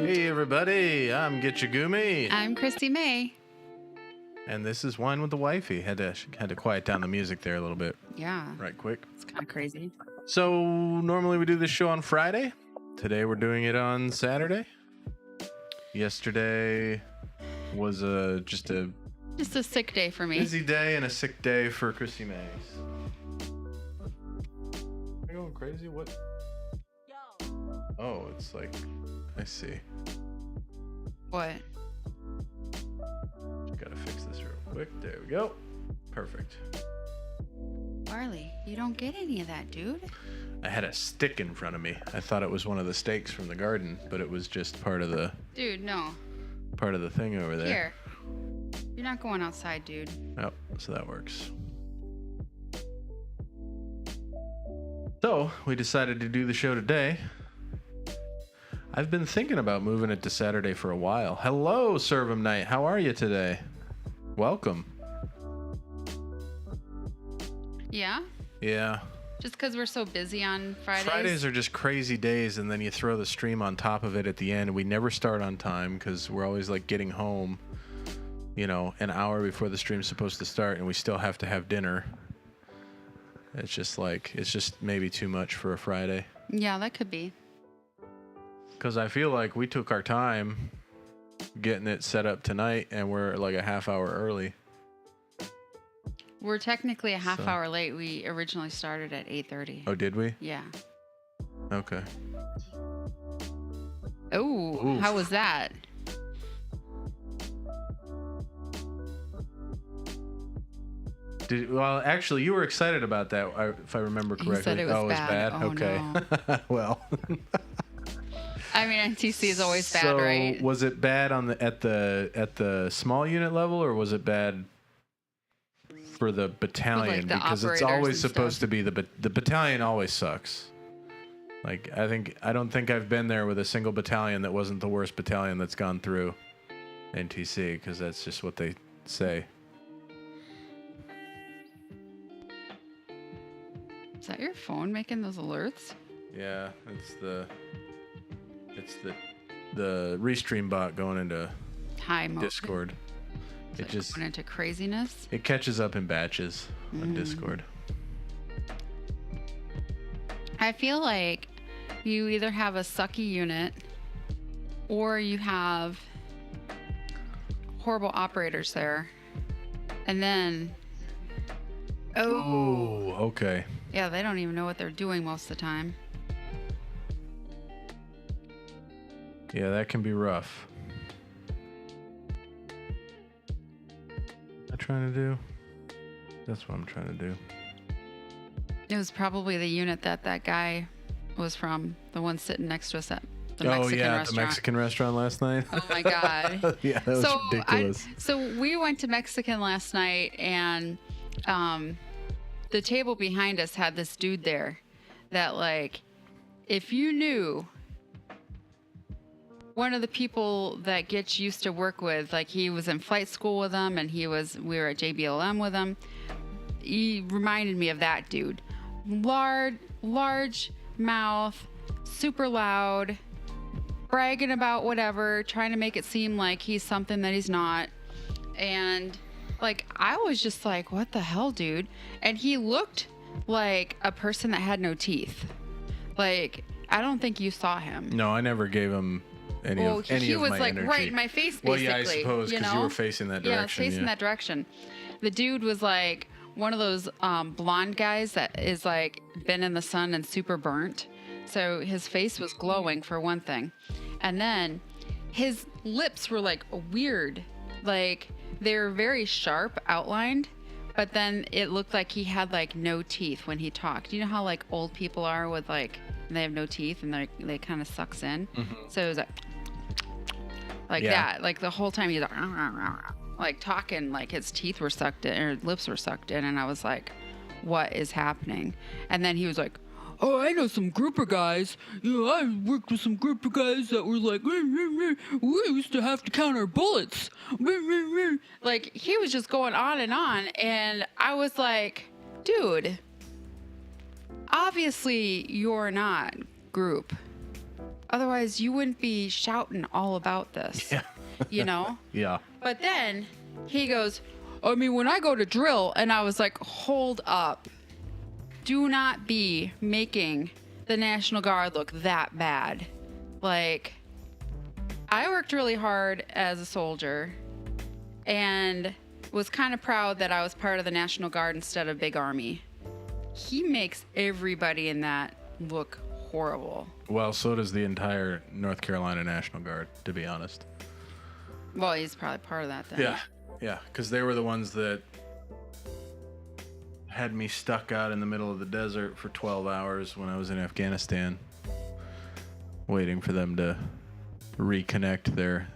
Hey everybody, I'm Gitchagumi. I'm Christy May. And this is Wine with the Wifey. Had to quiet down the music there a little bit. Yeah. Right quick. It's kind of crazy. So normally we do this show on Friday. Today we're doing it on Saturday. Yesterday was just a sick day for me. busy day and a sick day for Chrissy Mays. Am I going crazy? What? Oh, it's like, I see. What? Gotta fix this real quick. There we go. Perfect. Barley, you don't get any of that, dude. I had a stick in front of me. I thought it was one of the steaks from the garden, but it was just part of the... Dude, no. Part of the thing over there. Here. You're not going outside, dude. Oh, so that works. So, we decided to do the show today. I've been thinking about moving it to Saturday for a while. Hello, Servum Knight. How are you today? Welcome. Yeah? Yeah. Just because we're so busy on Fridays? Fridays are just crazy days, and then you throw the stream on top of it at the end. We never start on time because we're always like getting home, you know, an hour before the stream's supposed to start, and we still have to have dinner. It's just maybe too much for a Friday. Yeah, that could be. Because I feel like we took our time getting it set up tonight, and we're like a half hour early. We're technically a half hour late. We originally started at 8:30. Oh, did we? Yeah. Okay. Oh, how was that? Well, actually, you were excited about that, if I remember correctly. He said it was bad. Oh, okay. No. Well. I mean, NTC is always bad, so right? Was it bad on at the small unit level, or was it bad for the battalion? Like the because it's always supposed to be the battalion always sucks. Like I don't think I've been there with a single battalion that wasn't the worst battalion that's gone through NTC, because that's just what they say. Is that your phone making those alerts? Yeah, it's the restream bot going into High mode. Discord. It just going into craziness. It catches up in batches on Discord. I feel like you either have a sucky unit or you have horrible operators there. And then Oh, okay. Yeah, they don't even know what they're doing most of the time. Yeah, that can be rough. What am I trying to do? That's what I'm trying to do. It was probably the unit that guy was from, the one sitting next to us at the Mexican restaurant. The Mexican restaurant last night. Oh my God. Yeah, that was ridiculous. So we went to Mexican last night, and the table behind us had this dude there that, like, if you knew one of the people that Gitch used to work with, like, he was in flight school with him, and we were at JBLM with him. He reminded me of that dude. Large mouth, super loud, bragging about whatever, trying to make it seem like he's something that he's not. And like, I was just like, what the hell, dude? And he looked like a person that had no teeth. Like, I don't think you saw him. No, I never gave him any of my energy. He was like right in my face, basically. Well, yeah, I suppose, because you were facing that direction. Yeah, I was facing that direction. The dude was like one of those blonde guys that is like been in the sun and super burnt. So his face was glowing, for one thing. And then his lips were like weird. Like, they were very sharp outlined, but then it looked like he had like no teeth when he talked. You know how like old people are with like, they have no teeth and they kind of sucks in. Mm-hmm. So it was like that. Like the whole time he's like talking like his teeth were sucked in or lips were sucked in. And I was like, what is happening? And then he was like, oh, I know some grouper guys. You know, I worked with some grouper guys that were like, we used to have to count our bullets. Like, he was just going on. And I was like, dude, obviously you're not group. Otherwise, you wouldn't be shouting all about this. Yeah. You know? Yeah. But then he goes, I mean, when I go to drill, and I was like, hold up. Do not be making the National Guard look that bad. Like, I worked really hard as a soldier and was kind of proud that I was part of the National Guard instead of Big Army. He makes everybody in that look horrible. Well, so does the entire North Carolina National Guard, to be honest. Well, he's probably part of that then. Yeah, because they were the ones that had me stuck out in the middle of the desert for 12 hours when I was in Afghanistan, waiting for them to reconnect their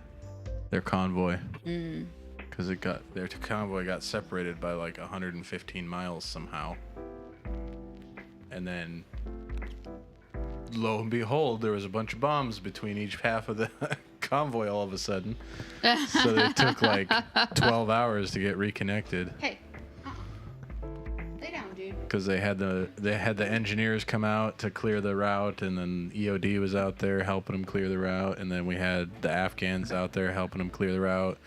convoy. Because their convoy got separated by like 115 miles somehow. And then, lo and behold, there was a bunch of bombs between each half of the convoy all of a sudden. So it took like 12 hours to get reconnected. Hey, lay down, dude. Because they had the engineers come out to clear the route, and then EOD was out there helping them clear the route, and then we had the Afghans out there helping them clear the route.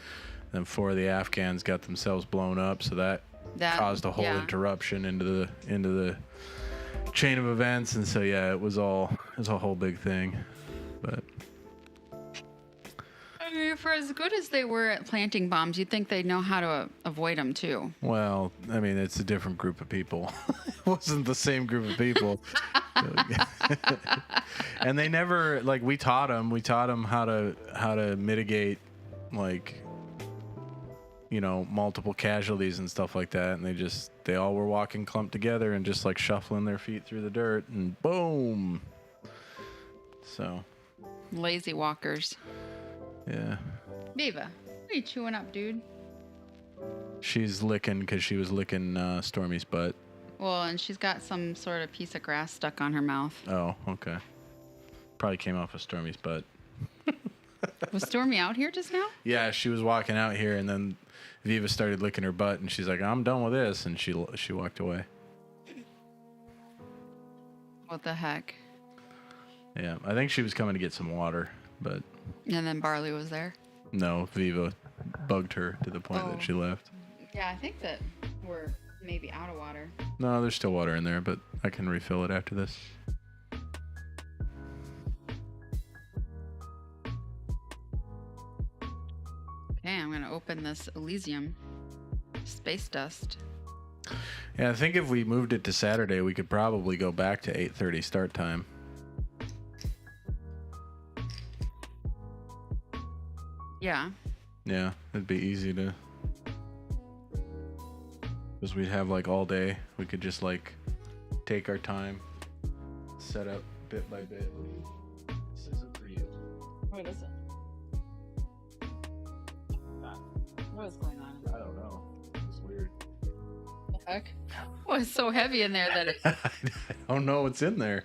Then 4 of the Afghans got themselves blown up, so that caused a whole interruption into the chain of events, and so it was a whole big thing. But I mean, for as good as they were at planting bombs, you'd think they'd know how to avoid them too. Well, I mean, it's a different group of people. It wasn't the same group of people. And they never, like, we taught them how to mitigate, like, you know, multiple casualties and stuff like that, and they all were walking clumped together and just like shuffling their feet through the dirt, and boom. So lazy walkers. Yeah. Viva, what are you chewing up, dude? She's licking because she was licking Stormy's butt. Well, and she's got some sort of piece of grass stuck on her mouth. Oh, okay. Probably came off of Stormy's butt. Was Stormy out here just now? Yeah, she was walking out here, and then Viva started licking her butt, and she's like, "I'm done with this," and she walked away. What the heck? Yeah, I think she was coming to get some water, but... And then Barley was there? No, Viva bugged her to the point that she left. Yeah, I think that we're maybe out of water. No, there's still water in there, but I can refill it after this. Okay, I'm going to open this Elysium Space Dust. Yeah, I think if we moved it to Saturday, we could probably go back to 8:30 start time. Yeah. Yeah, it'd be easy to... Because we'd have like all day. We could just like take our time, set up bit by bit. This isn't for you. What is it? What is going on? I don't know. It's weird. The heck? Oh, it's so heavy in there that it... I don't know what's in there.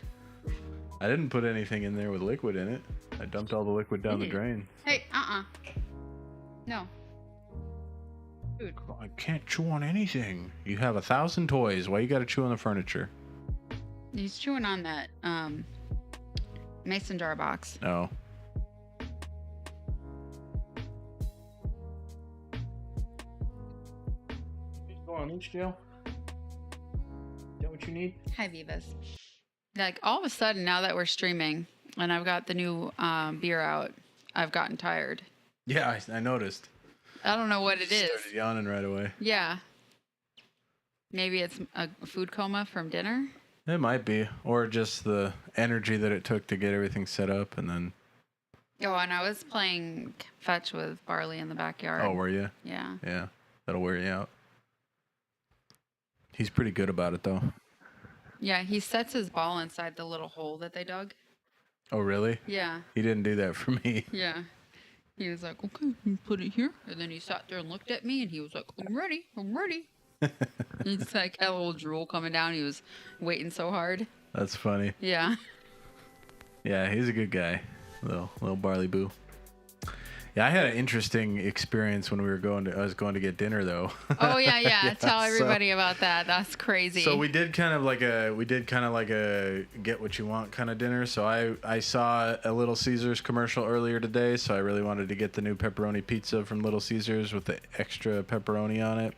I didn't put anything in there with liquid in it. I dumped all the liquid down the drain. Hey, no. Dude. I can't chew on anything. You have 1,000 toys. Why you gotta chew on the furniture? He's chewing on that mason jar box. Oh. Go on, each Jill. Is that what you need? Hi, Vivas. Like, all of a sudden, now that we're streaming and I've got the new beer out, I've gotten tired. Yeah, I noticed. I don't know what it is. Started yawning right away. Yeah. Maybe it's a food coma from dinner? It might be. Or just the energy that it took to get everything set up, and then... Oh, and I was playing fetch with Barley in the backyard. Oh, were you? Yeah. Yeah. That'll wear you out. He's pretty good about it, though. Yeah, he sets his ball inside the little hole that they dug. Oh, really? Yeah. He didn't do that for me. Yeah. He was like, okay, you put it here. And then he sat there and looked at me, and he was like, I'm ready. He's like, had a little drool coming down. He was waiting so hard. That's funny. Yeah. Yeah, he's a good guy. Little Barley Boo. Yeah, I had an interesting experience when I was going to get dinner, though. Oh yeah. Tell everybody about that. That's crazy. So we did kind of like a get what you want kind of dinner. So I saw a Little Caesars commercial earlier today, so I really wanted to get the new pepperoni pizza from Little Caesars with the extra pepperoni on it.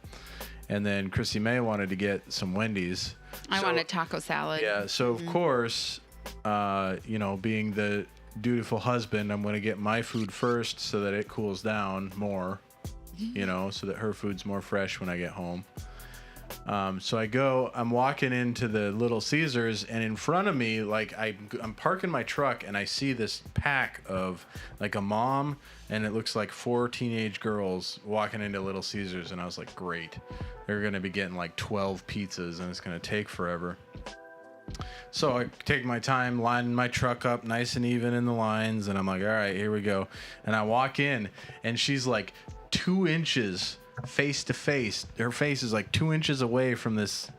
And then Chrissy May wanted to get some Wendy's. I wanted taco salad. Yeah, so of course, being the dutiful husband, I'm going to get my food first so that it cools down more, you know, so that her food's more fresh when I get home. So I'm walking into the Little Caesars, and in front of me, like I'm parking my truck, and I see this pack of like a mom, and it looks like 4 teenage girls walking into Little Caesars, and I was like, great, they're going to be getting like 12 pizzas, and it's going to take forever. So I take my time lining my truck up nice and even in the lines, and I'm like, all right, here we go. And I walk in, and she's like 2 inches face to face. Her face is like 2 inches away from this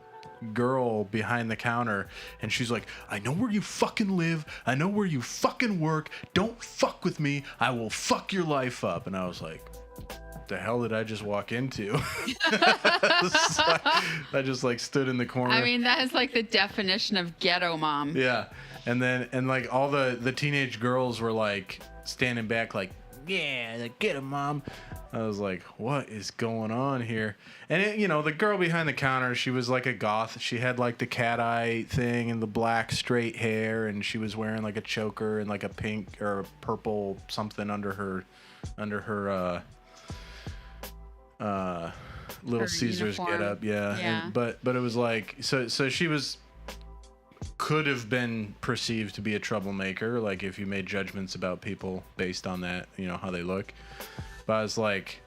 girl behind the counter, and she's like, I know where you fucking live. I know where you fucking work. Don't fuck with me. I will fuck your life up. And I was like, what the hell did I just walk into? I just like stood in the corner. I mean, that is like the definition of ghetto mom. Yeah. And like all the teenage girls were like standing back like, yeah, like, get him, mom. I was like, what is going on here? And it, you know, the girl behind the counter, she was like a goth. She had like the cat eye thing and the black straight hair, and she was wearing like a choker and like a pink or a purple something under her Little Caesars uniform. get up. Yeah. Yeah. But it was like, so she could have been perceived to be a troublemaker, like if you made judgments about people based on that, you know, how they look. But I was like,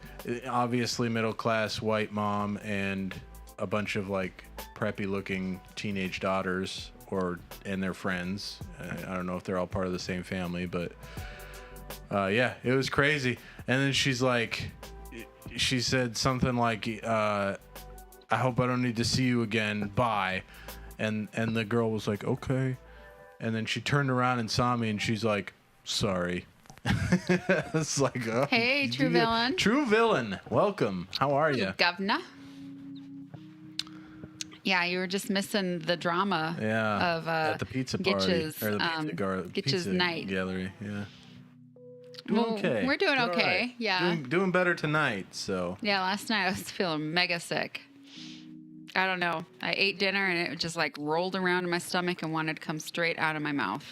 obviously middle class white mom and a bunch of like preppy looking teenage daughters and their friends. I don't know if they're all part of the same family, but yeah, it was crazy. And then she said something like, I hope I don't need to see you again. Bye. And the girl was like, okay. And then she turned around and saw me, and she's like, sorry. It's like, oh, Hey, true villain. True villain. Welcome. How are you? Governor. Yeah, you were just missing the drama of at the pizza party Gitch's, or the Gitch's pizza night gallery. Yeah. Doing okay. We're doing All okay. Right. Yeah. Doing better tonight. So. Yeah, last night I was feeling mega sick. I don't know. I ate dinner and it just like rolled around in my stomach and wanted to come straight out of my mouth.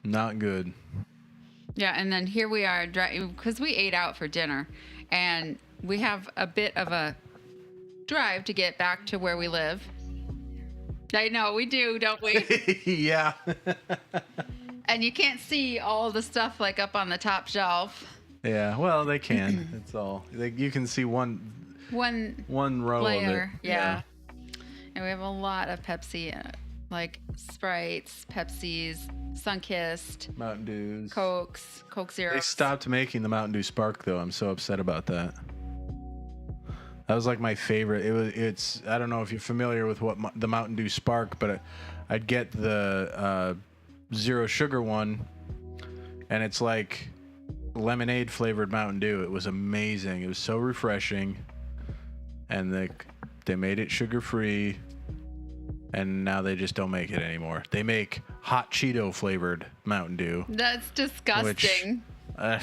Not good. Yeah, and then here we are, because we ate out for dinner, and we have a bit of a drive to get back to where we live. I know, we do, don't we? Yeah. And you can't see all the stuff like up on the top shelf. Yeah, well, they can. It's all, you can see one row layer, of it. yeah. And we have a lot of Pepsi, like Sprites, Pepsis, Sunkist, Mountain Dews, Coke Zero. They stopped making the Mountain Dew Spark though. I'm so upset about that. That was like my favorite. It's I don't know if you're familiar with what the Mountain Dew Spark, but I'd get the zero sugar one, and it's like lemonade flavored Mountain Dew. It was amazing. It was so refreshing, and they made it sugar free. And now they just don't make it anymore. They make hot Cheeto flavored Mountain Dew. That's disgusting. Which,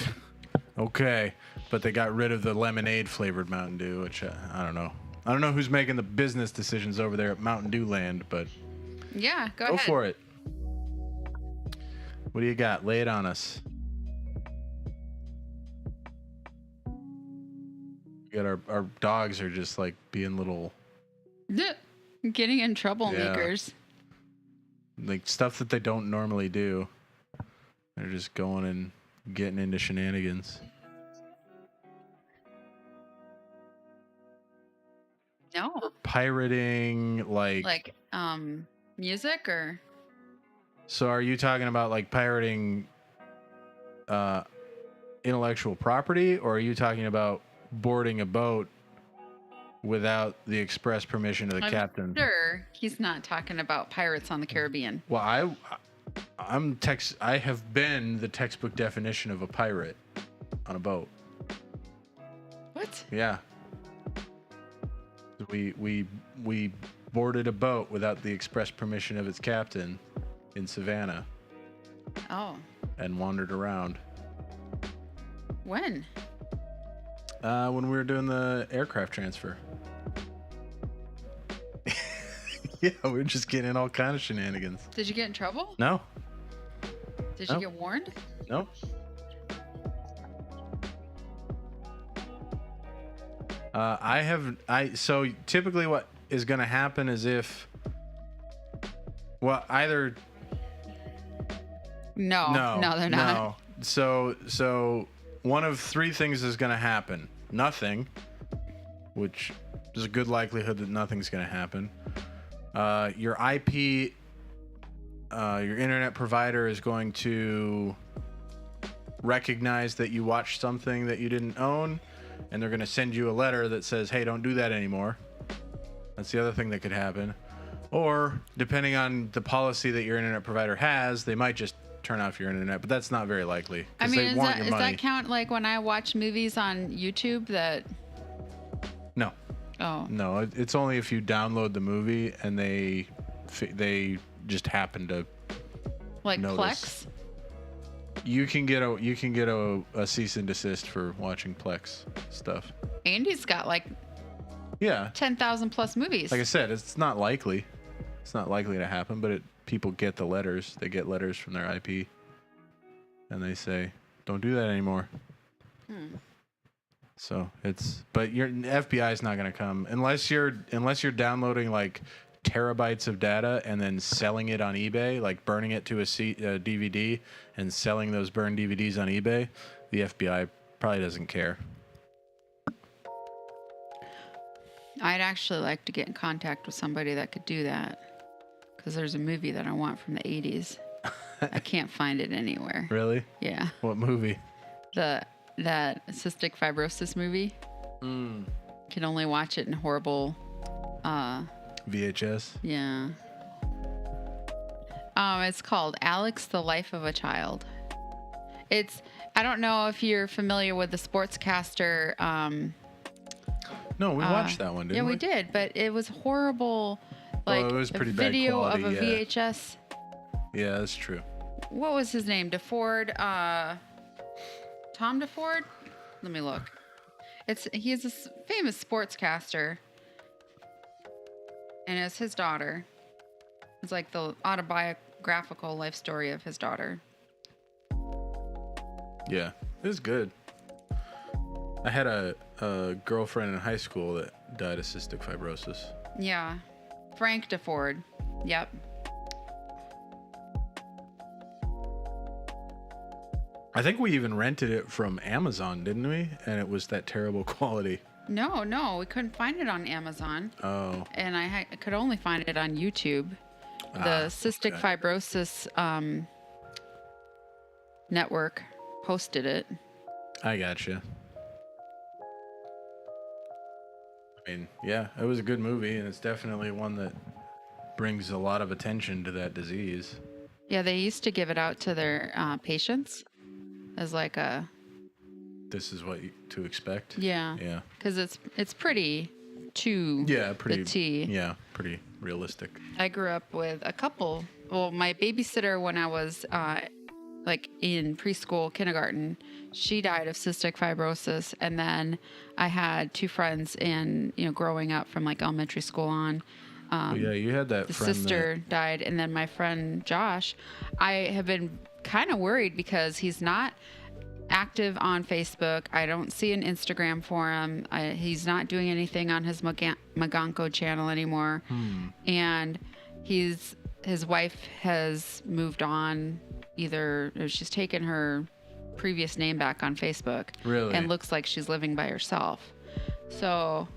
okay, but they got rid of the lemonade flavored Mountain Dew, which I don't know. I don't know who's making the business decisions over there at Mountain Dew Land, but yeah, go go ahead. for it. What do you got? Lay it on us. We got our dogs are just like being little. Getting in troublemakers. Yeah. Like stuff that they don't normally do. They're just going and getting into shenanigans. No. Pirating, like music or? So are you talking about like pirating intellectual property, or are you talking about boarding a boat without the express permission of the captain? Sure, he's not talking about Pirates on the Caribbean. Well, I have been the textbook definition of a pirate on a boat. What? Yeah. We boarded a boat without the express permission of its captain in Savannah. Oh. And wandered around. When? When we were doing the aircraft transfer. Yeah, we were just getting in all kind of shenanigans. Did you get in trouble? No. Did you get warned? Nope. So typically what is going to happen is either No, they're not. So one of three things is going to happen. Nothing, which there's a good likelihood that nothing's going to happen. Your IP, your internet provider is going to recognize that you watched something that you didn't own, and they're going to send you a letter that says, hey, don't do that anymore. That's the other thing that could happen. Or, depending on the policy that your internet provider has, they might just turn off your internet, but that's not very likely. I mean, they want your does money. that count like when I watch movies on YouTube that... No. Oh. No, it's only if you download the movie and they just happen to like notice. Plex? You can get a cease and desist for watching Plex stuff. Andy's got like 10,000 plus movies. Like I said, it's not likely. It's not likely to happen, but people get the letters. They get letters from their IP, and they say, "Don't do that anymore." So but your FBI is not going to come unless you're downloading like terabytes of data and then selling it on eBay, like burning it to a DVD and selling those burned DVDs on eBay. The FBI probably doesn't care. I'd actually like to get in contact with somebody that could do that, because there's a movie that I want from the 80s. I can't find it anywhere. Really? Yeah. What movie? That cystic fibrosis movie. Can only watch it in horrible VHS. Yeah. It's called Alex, the Life of a Child. I don't know if you're familiar with the sportscaster. No, we watched that one, didn't we? Yeah, we did, but it was horrible. Like it was pretty a bad video quality, of a VHS. Yeah, that's true. What was his name? DeFord. Tom DeFord. Let me look. He's a famous sportscaster, and it's his daughter. It's like the autobiographical life story of his daughter. Yeah, it was good. I had a girlfriend in high school that died of cystic fibrosis. Yeah. Frank DeFord. Yep. I think we even rented it from Amazon, didn't we? And it was that terrible quality. No, we couldn't find it on Amazon. Oh. And I could only find it on YouTube. The Cystic Fibrosis Network posted it. I gotcha. I mean, yeah, it was a good movie, and it's definitely one that brings a lot of attention to that disease. Yeah, they used to give it out to their patients as like a... This is what to expect? Yeah. Yeah. Because it's pretty to pretty, the T. Yeah, pretty realistic. I grew up with a couple. Well, my babysitter when I was like in preschool, kindergarten, she died of cystic fibrosis. And then I had two friends growing up from like elementary school on. Yeah, you had that the friend. The sister died. And then my friend Josh, I have been kind of worried because he's not active on Facebook. I don't see an Instagram for him. He's not doing anything on his Maganko channel anymore. And his wife has moved on. Either she's taken her previous name back on Facebook. Really? And looks like she's living by herself. So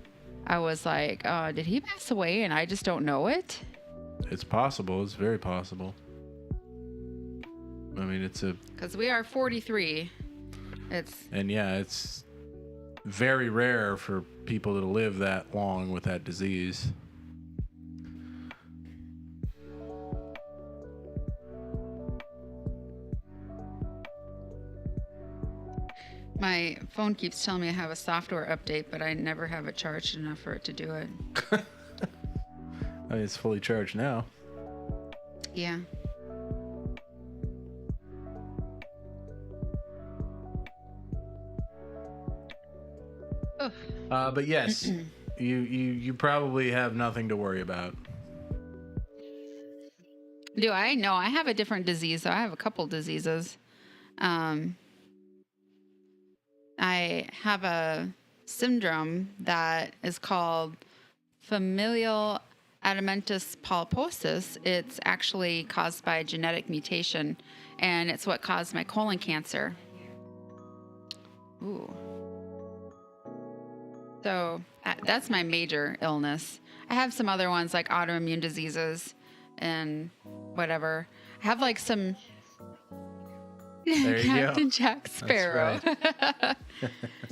I was like, did he pass away and I just don't know it? It's possible. It's very possible. I mean, because we are 43. It's very rare for people to live that long with that disease. My phone keeps telling me I have a software update, but I never have it charged enough for it to do it. I mean, it's fully charged now. Yeah. But yes, you probably have nothing to worry about. Do I? No, I have a different disease. So I have a couple diseases. I have a syndrome that is called familial adenomatous polyposis. It's actually caused by a genetic mutation, and it's what caused my colon cancer. Ooh. So that's my major illness. I have some other ones like autoimmune diseases and whatever. I have like some There you Captain go. Jack Sparrow. That's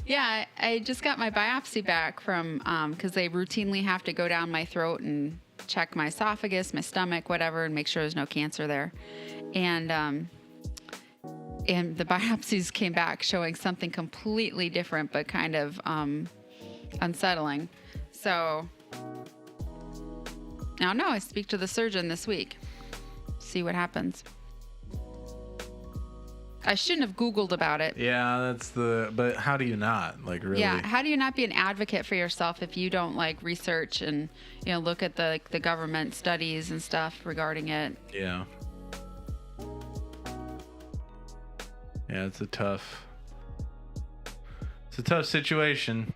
Yeah, I just got my biopsy back from because they routinely have to go down my throat and check my esophagus, my stomach, whatever, and make sure there's no cancer there. And the biopsies came back showing something completely different, but kind of unsettling. So I don't know. I speak to the surgeon this week. See what happens. I shouldn't have Googled about it. Yeah, but how do you not? Like, really? Yeah, how do you not be an advocate for yourself if you don't like research and look at the government studies and stuff regarding it? Yeah. Yeah, it's a tough situation.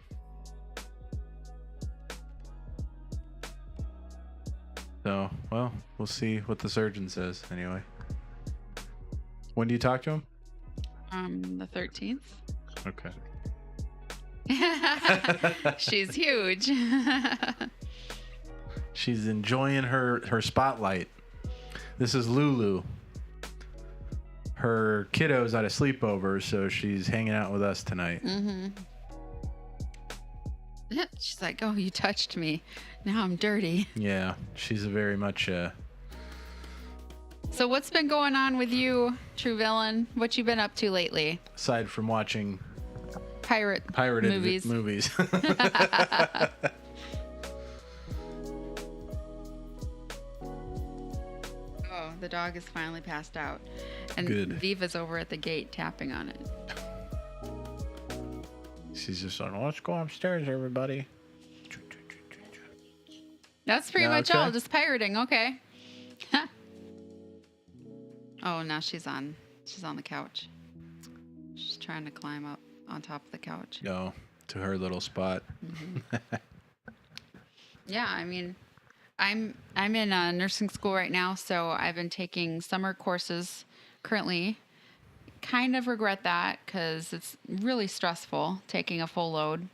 So, well, we'll see what the surgeon says anyway. When do you talk to him? The 13th. Okay. She's huge. She's enjoying her spotlight. This is Lulu. Her kiddo's at a sleepover, so she's hanging out with us tonight. Mm-hmm. She's like, oh, you touched me. Now I'm dirty. Yeah, she's a very much... So what's been going on with you, True Villain? What you been up to lately? aside from watching Pirated movies. Oh, the dog is finally passed out. And Good. Viva's over at the gate tapping on it. She's just like, let's go upstairs, everybody. That's pretty Now much okay? all. Just pirating. Okay. Oh, now she's on the couch. She's trying to climb up on top of the couch. No, to her little spot. Yeah, I mean, I'm in nursing school right now, so I've been taking summer courses currently. Kind of regret that because it's really stressful taking a full load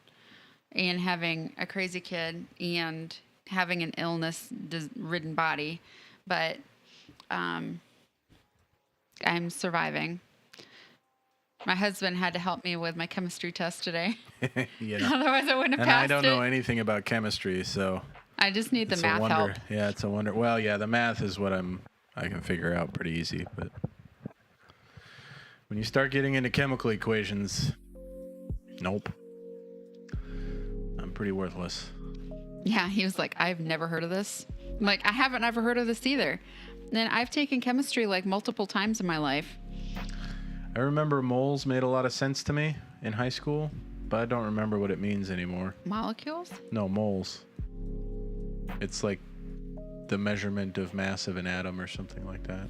and having a crazy kid and having an illness-ridden body, but I'm surviving. My husband had to help me with my chemistry test today. Yeah. Otherwise, I wouldn't have And passed I don't it. know anything about chemistry, so I just need the it's a math wonder. help. Yeah, it's a wonder. Well, yeah, the math is what I can figure out pretty easy, but when you start getting into chemical equations, nope. I'm pretty worthless. Yeah, he was like, I've never heard of this. I'm like, I haven't ever heard of this either. And I've taken chemistry like multiple times in my life. I remember moles made a lot of sense to me in high school, but I don't remember what it means anymore. Molecules? No, moles. It's like the measurement of mass of an atom or something like that.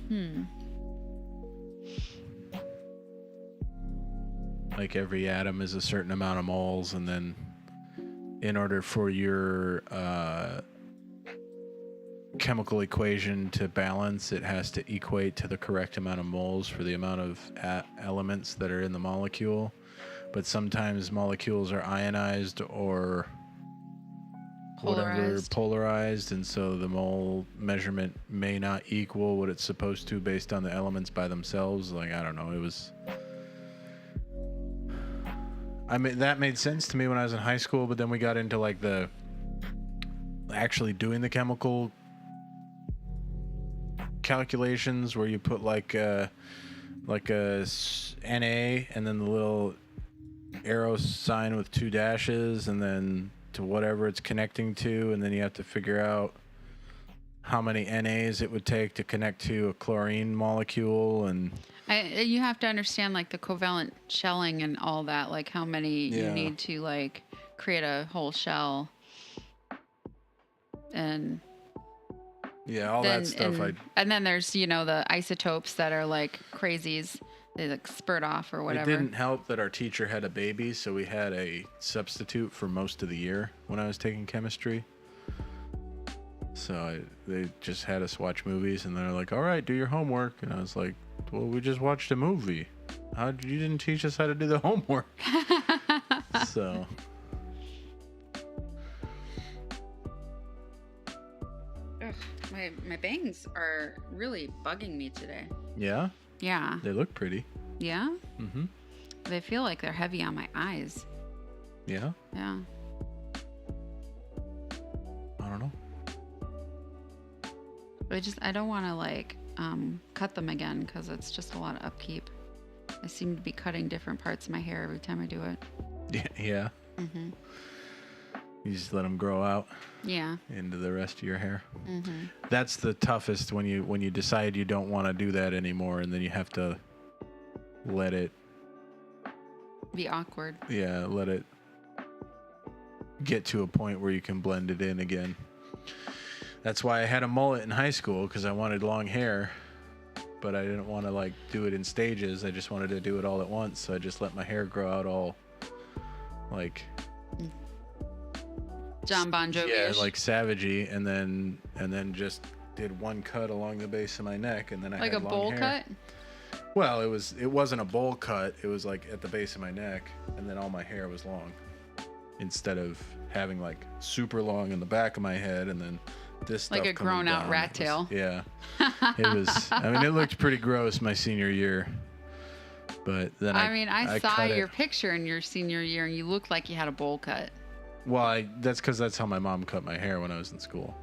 Like every atom is a certain amount of moles, and then in order for your chemical equation to balance, it has to equate to the correct amount of moles for the amount of elements that are in the molecule. But sometimes molecules are ionized or polarized, and so the mole measurement may not equal what it's supposed to based on the elements by themselves. Like, I don't know, I mean, that made sense to me when I was in high school, but then we got into like the actually doing the chemical calculations where you put like a Na and then the little arrow sign with 2 dashes and then to whatever it's connecting to, and then you have to figure out how many NAs it would take to connect to a chlorine molecule. And you have to understand like the covalent shelling and all that, like how many you need to like create a whole shell. And Yeah, all that stuff. And then there's, the isotopes that are like crazies. They like spurt off or whatever. It didn't help that our teacher had a baby, so we had a substitute for most of the year when I was taking chemistry. So they just had us watch movies, and they're like, all right, do your homework. And I was like, well, we just watched a movie. You didn't teach us how to do the homework. So... My bangs are really bugging me today. Yeah? Yeah. They look pretty. Yeah? Mm-hmm. They feel like they're heavy on my eyes. Yeah? Yeah. I don't know. I don't want to cut them again because it's just a lot of upkeep. I seem to be cutting different parts of my hair every time I do it. Yeah. Mm-hmm. You just let them grow out. Yeah. Into the rest of your hair. Mm-hmm. That's the toughest when you decide you don't want to do that anymore, and then you have to let it be awkward. Yeah, let it get to a point where you can blend it in again. That's why I had a mullet in high school, because I wanted long hair, but I didn't want to do it in stages. I just wanted to do it all at once, so I just let my hair grow out all John Bon Jovi. Yeah, savagey, and then just did one cut along the base of my neck, and then I had long hair. Like a bowl cut? Well, it wasn't a bowl cut. It was at the base of my neck, and then all my hair was long, instead of having super long in the back of my head, and then this stuff like a grown out rat tail. Yeah, it was. I mean, it looked pretty gross my senior year, but then I saw your picture in your senior year, and you looked like you had a bowl cut. Well, that's because that's how my mom cut my hair when I was in school.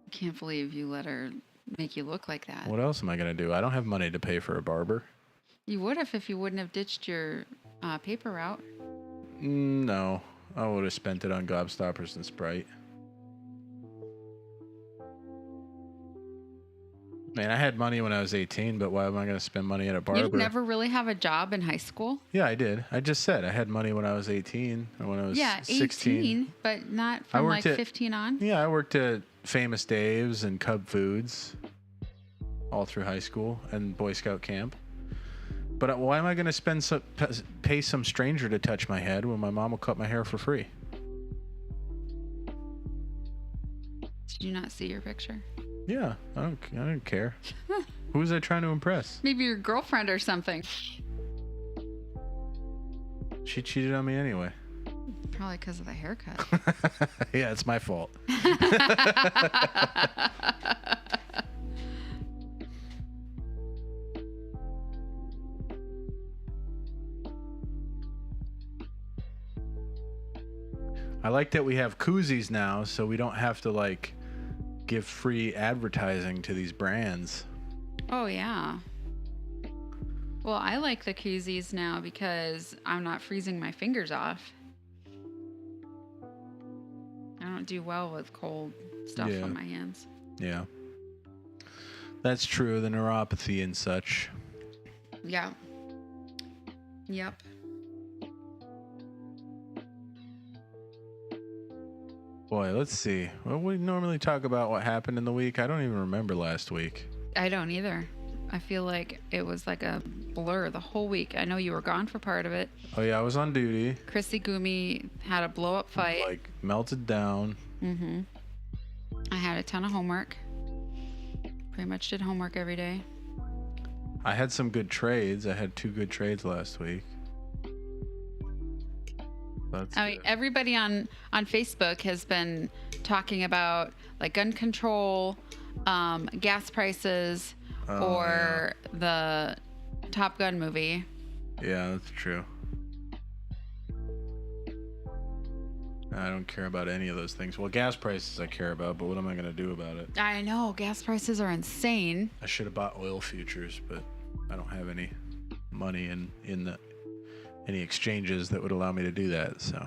I can't believe you let her make you look like that. What else am I going to do? I don't have money to pay for a barber. You would have if you wouldn't have ditched your paper route. No. I would have spent it on Gobstoppers and Sprite. Man, I had money when I was 18, but why am I going to spend money at a barber? You never really have a job in high school? Yeah, I did. I just said I had money when I was 18 or when I was 16. 18, but not from 15 on? Yeah, I worked at Famous Dave's and Cub Foods all through high school and Boy Scout camp. But why am I going to pay some stranger to touch my head when my mom will cut my hair for free? Did you not see your picture? Yeah, I don't care. Who was I trying to impress? Maybe your girlfriend or something. She cheated on me anyway. Probably because of the haircut. Yeah, it's my fault. I like that we have koozies now, so we don't have to give free advertising to these brands. Oh, yeah. Well, I like the koozies now because I'm not freezing my fingers off. I don't do well with cold stuff on my hands. Yeah. That's true, the neuropathy and such. Yeah. Yep. Boy, let's see. Well, we normally talk about what happened in the week. I don't even remember last week. I don't either. I feel like it was like a blur the whole week. I know you were gone for part of it. Oh, yeah, I was on duty. Chrissy Gumi had a blow-up fight. Melted down. Mm-hmm. I had a ton of homework. Pretty much did homework every day. I had some good trades. I had 2 good trades last week. Everybody on Facebook has been talking about gun control, gas prices, the Top Gun movie. Yeah, that's true. I don't care about any of those things. Well, gas prices I care about, but what am I going to do about it? I know, gas prices are insane. I should have bought oil futures, but I don't have any money in any exchanges that would allow me to do that, so.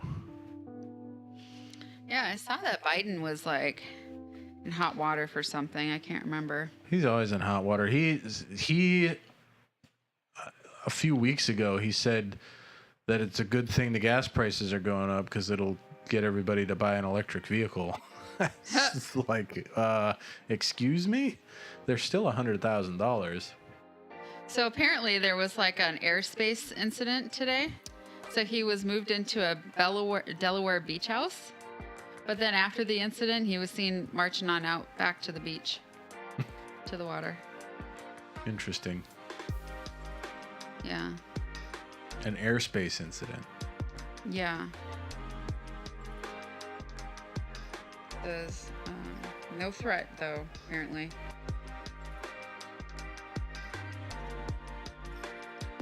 Yeah, I saw that Biden was in hot water for something. I can't remember. He's always in hot water. He a few weeks ago, he said that it's a good thing the gas prices are going up because it'll get everybody to buy an electric vehicle. It's like, excuse me? They're still $100,000. So apparently there was like an airspace incident today. So he was moved into a Delaware beach house. But then after the incident, he was seen marching on out back to the beach, to the water. Interesting. Yeah. An airspace incident. Yeah. There's no threat, though, apparently.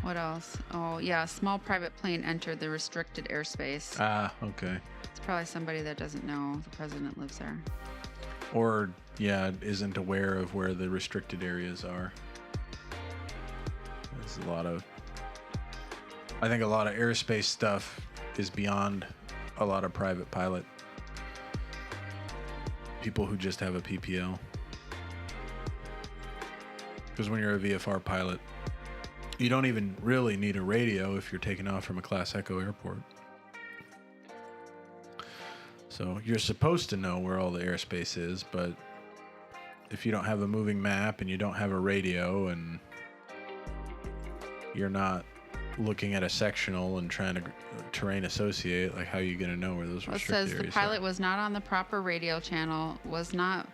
What else? Oh, yeah. A small private plane entered the restricted airspace. Ah, okay. It's probably somebody that doesn't know the president lives there. Or, yeah, isn't aware of where the restricted areas are. There's I think a lot of airspace stuff is beyond a lot of private pilot people who just have a PPL. Because when you're a VFR pilot, you don't even really need a radio if you're taking off from a Class Echo airport. So you're supposed to know where all the airspace is, but if you don't have a moving map and you don't have a radio and you're not looking at a sectional and trying to terrain associate, like how are you going to know where those restricted areas are? It says the pilot was not on the proper radio channel, was not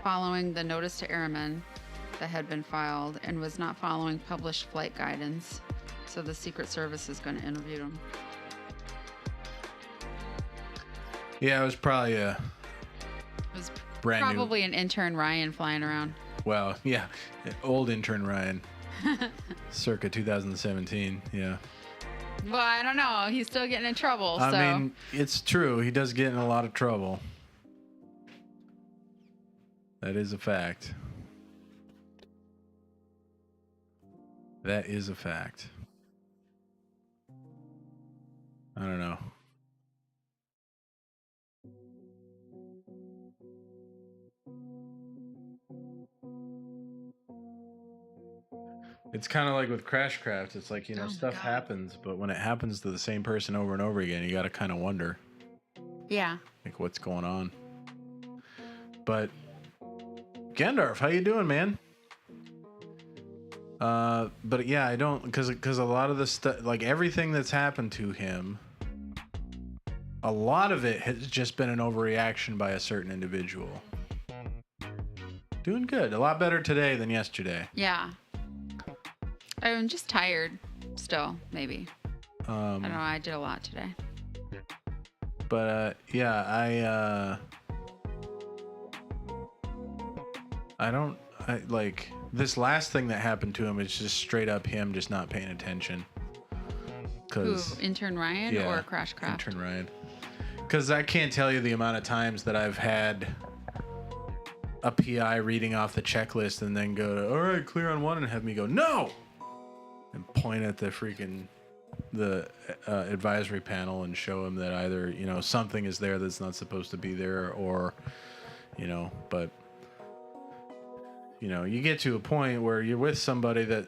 following the notice to airmen that had been filed, and was not following published flight guidance. So the Secret Service is going to interview him. Yeah, it was probably It was brand new. probably an intern Ryan flying around. Well, yeah, old intern Ryan, circa 2017. Yeah. Well, I don't know. He's still getting in trouble. So. I mean, it's true. He does get in a lot of trouble. That is a fact. That is a fact. I don't know. It's kind of like with Crashcraft. It's like, stuff happens, but when it happens to the same person over and over again, you got to kind of wonder. Yeah. Like, what's going on? But, Gendorf, how you doing, man? But yeah, I don't, because a lot of the stuff, like everything that's happened to him, a lot of it has just been an overreaction by a certain individual. Doing good. A lot better today than yesterday. Yeah. I'm just tired still, maybe. I don't know. I did a lot today. But, yeah, this last thing that happened to him is just straight up him just not paying attention. Who, intern Ryan or Crashcraft? Intern Ryan. Because I can't tell you the amount of times that I've had a PI reading off the checklist and then go to, all right, clear on one, and have me go, no! And point at the freaking, the advisory panel and show him that either, something is there that's not supposed to be there, or, but, you get to a point where you're with somebody that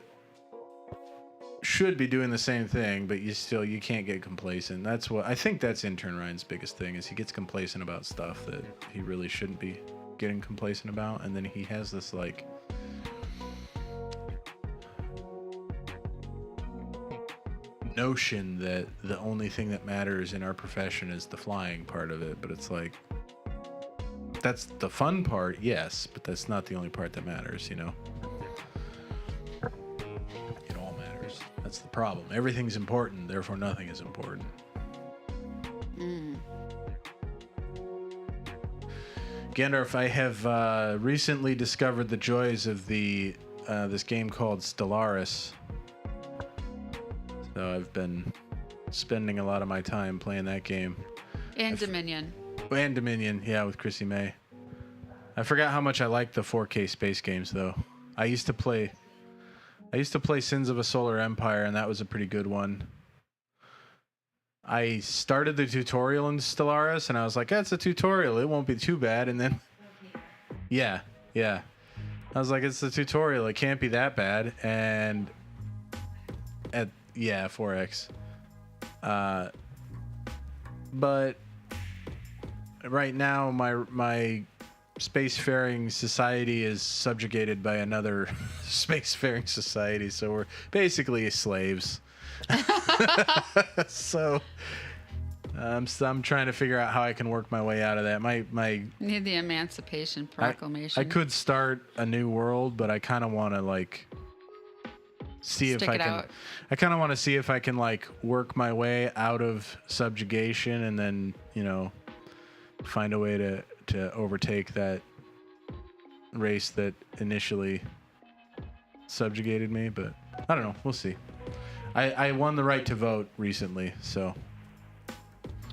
should be doing the same thing, but you can't get complacent. I think that's intern Ryan's biggest thing, is he gets complacent about stuff that he really shouldn't be getting complacent about, and then he has this notion that the only thing that matters in our profession is the flying part of it, but it's like, that's the fun part, yes, but that's not the only part that matters, It all matters. That's the problem. Everything's important, therefore nothing is important. Gendorf, I have recently discovered the joys of this game called Stellaris. So I've been spending a lot of my time playing that game. And Dominion. And Dominion, yeah, with Chrissy May. I forgot how much I like the 4K space games, though. I used to play Sins of a Solar Empire, and that was a pretty good one. I started the tutorial in Stellaris, and I was like, that's a tutorial. It won't be too bad. And then, yeah. I was like, it's a tutorial. It can't be that bad. And 4X. But right now my spacefaring society is subjugated by another spacefaring society, so we're basically slaves. So I'm trying to figure out how I can work my way out of that. My Need the Emancipation Proclamation. I could start a new world, but I kind of want to like see Stick if I it can. out. I kind of want to see if I can like work my way out of subjugation, and then find a way to overtake that race that initially subjugated me. But I don't know. We'll see. I won the right to vote recently, so.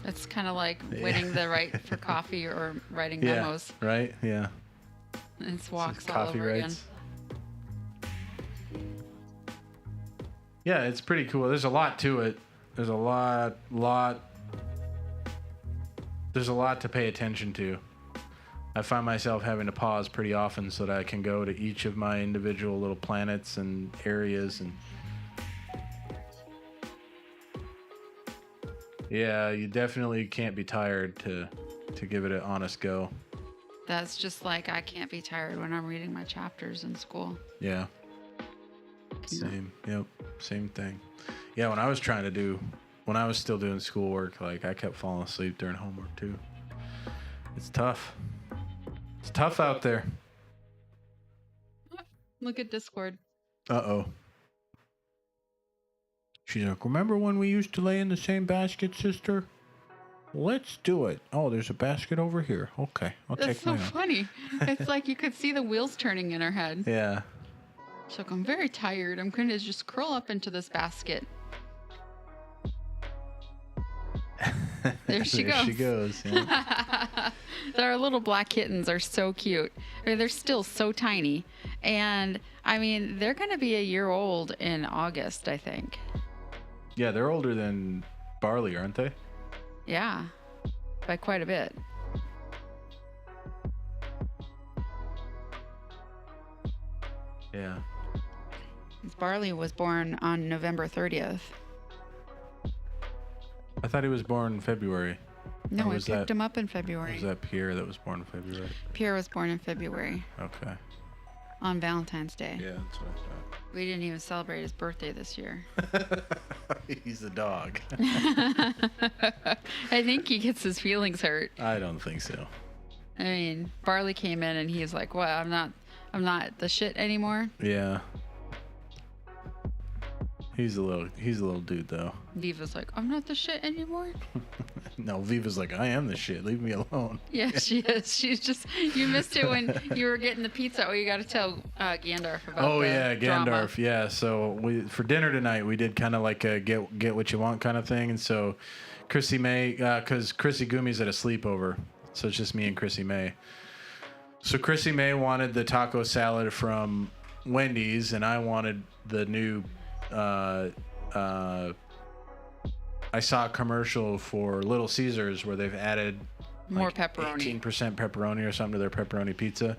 It's kind of like winning the right for coffee or writing Yeah. memos. Right. Yeah. It's walks all Coffee over rights. Yeah, it's pretty cool. There's a lot to it. There's a lot. There's a lot to pay attention to. I find myself having to pause pretty often so that I can go to each of my individual little planets and areas and. Yeah, you definitely can't be tired to give it an honest go. That's just like I can't be tired when I'm reading my chapters in school. Yeah. Same. Yep. Same thing. Yeah, when I was still doing schoolwork, like I kept falling asleep during homework too. It's tough. It's tough out there. Look at Discord. Uh-oh. She's like, remember when we used to lay in the same basket, sister? Let's do it. Oh, there's a basket over here. Okay, I'll That's take so mine. funny. It's like you could see the wheels turning in her head. Yeah. She's like, I'm very tired. I'm going to just curl up into this basket. There she goes. There she goes. Yeah. Our little black kittens are so cute. I mean, they're still so tiny. And, I mean, they're going to be a year old in August, I think. Yeah, they're older than Barley, aren't they? Yeah, by quite a bit. Yeah. Barley was born on November 30th. I thought he was born in February. No, Or we was picked that- him up in Or February. was that Pierre that was born in February? Pierre was born in February Okay. on Valentine's Day. Yeah, that's what We didn't even celebrate his birthday this year. I thought. He's a dog. I think he gets his feelings hurt. I don't think so. I mean, Barley came in and he's like, "What? I'm not the shit anymore." Yeah. He's a little dude though. Viva's like, "I'm not the shit anymore." No, Viva's like, I am the shit. Leave me alone. Yeah, she is. She's just, you missed it when you were getting the pizza. Oh, you got to tell Gandalf about Oh the yeah, drama. Gandalf. Yeah. So for dinner tonight, we did kind of like a get what you want kind of thing, and so Chrissy May, because Chrissy Gumi's at a sleepover, so it's just me and Chrissy May. So Chrissy May wanted the taco salad from Wendy's, and I wanted the new. I saw a commercial for Little Caesars where they've added More pepperoni. 18% pepperoni or something to their pepperoni pizza.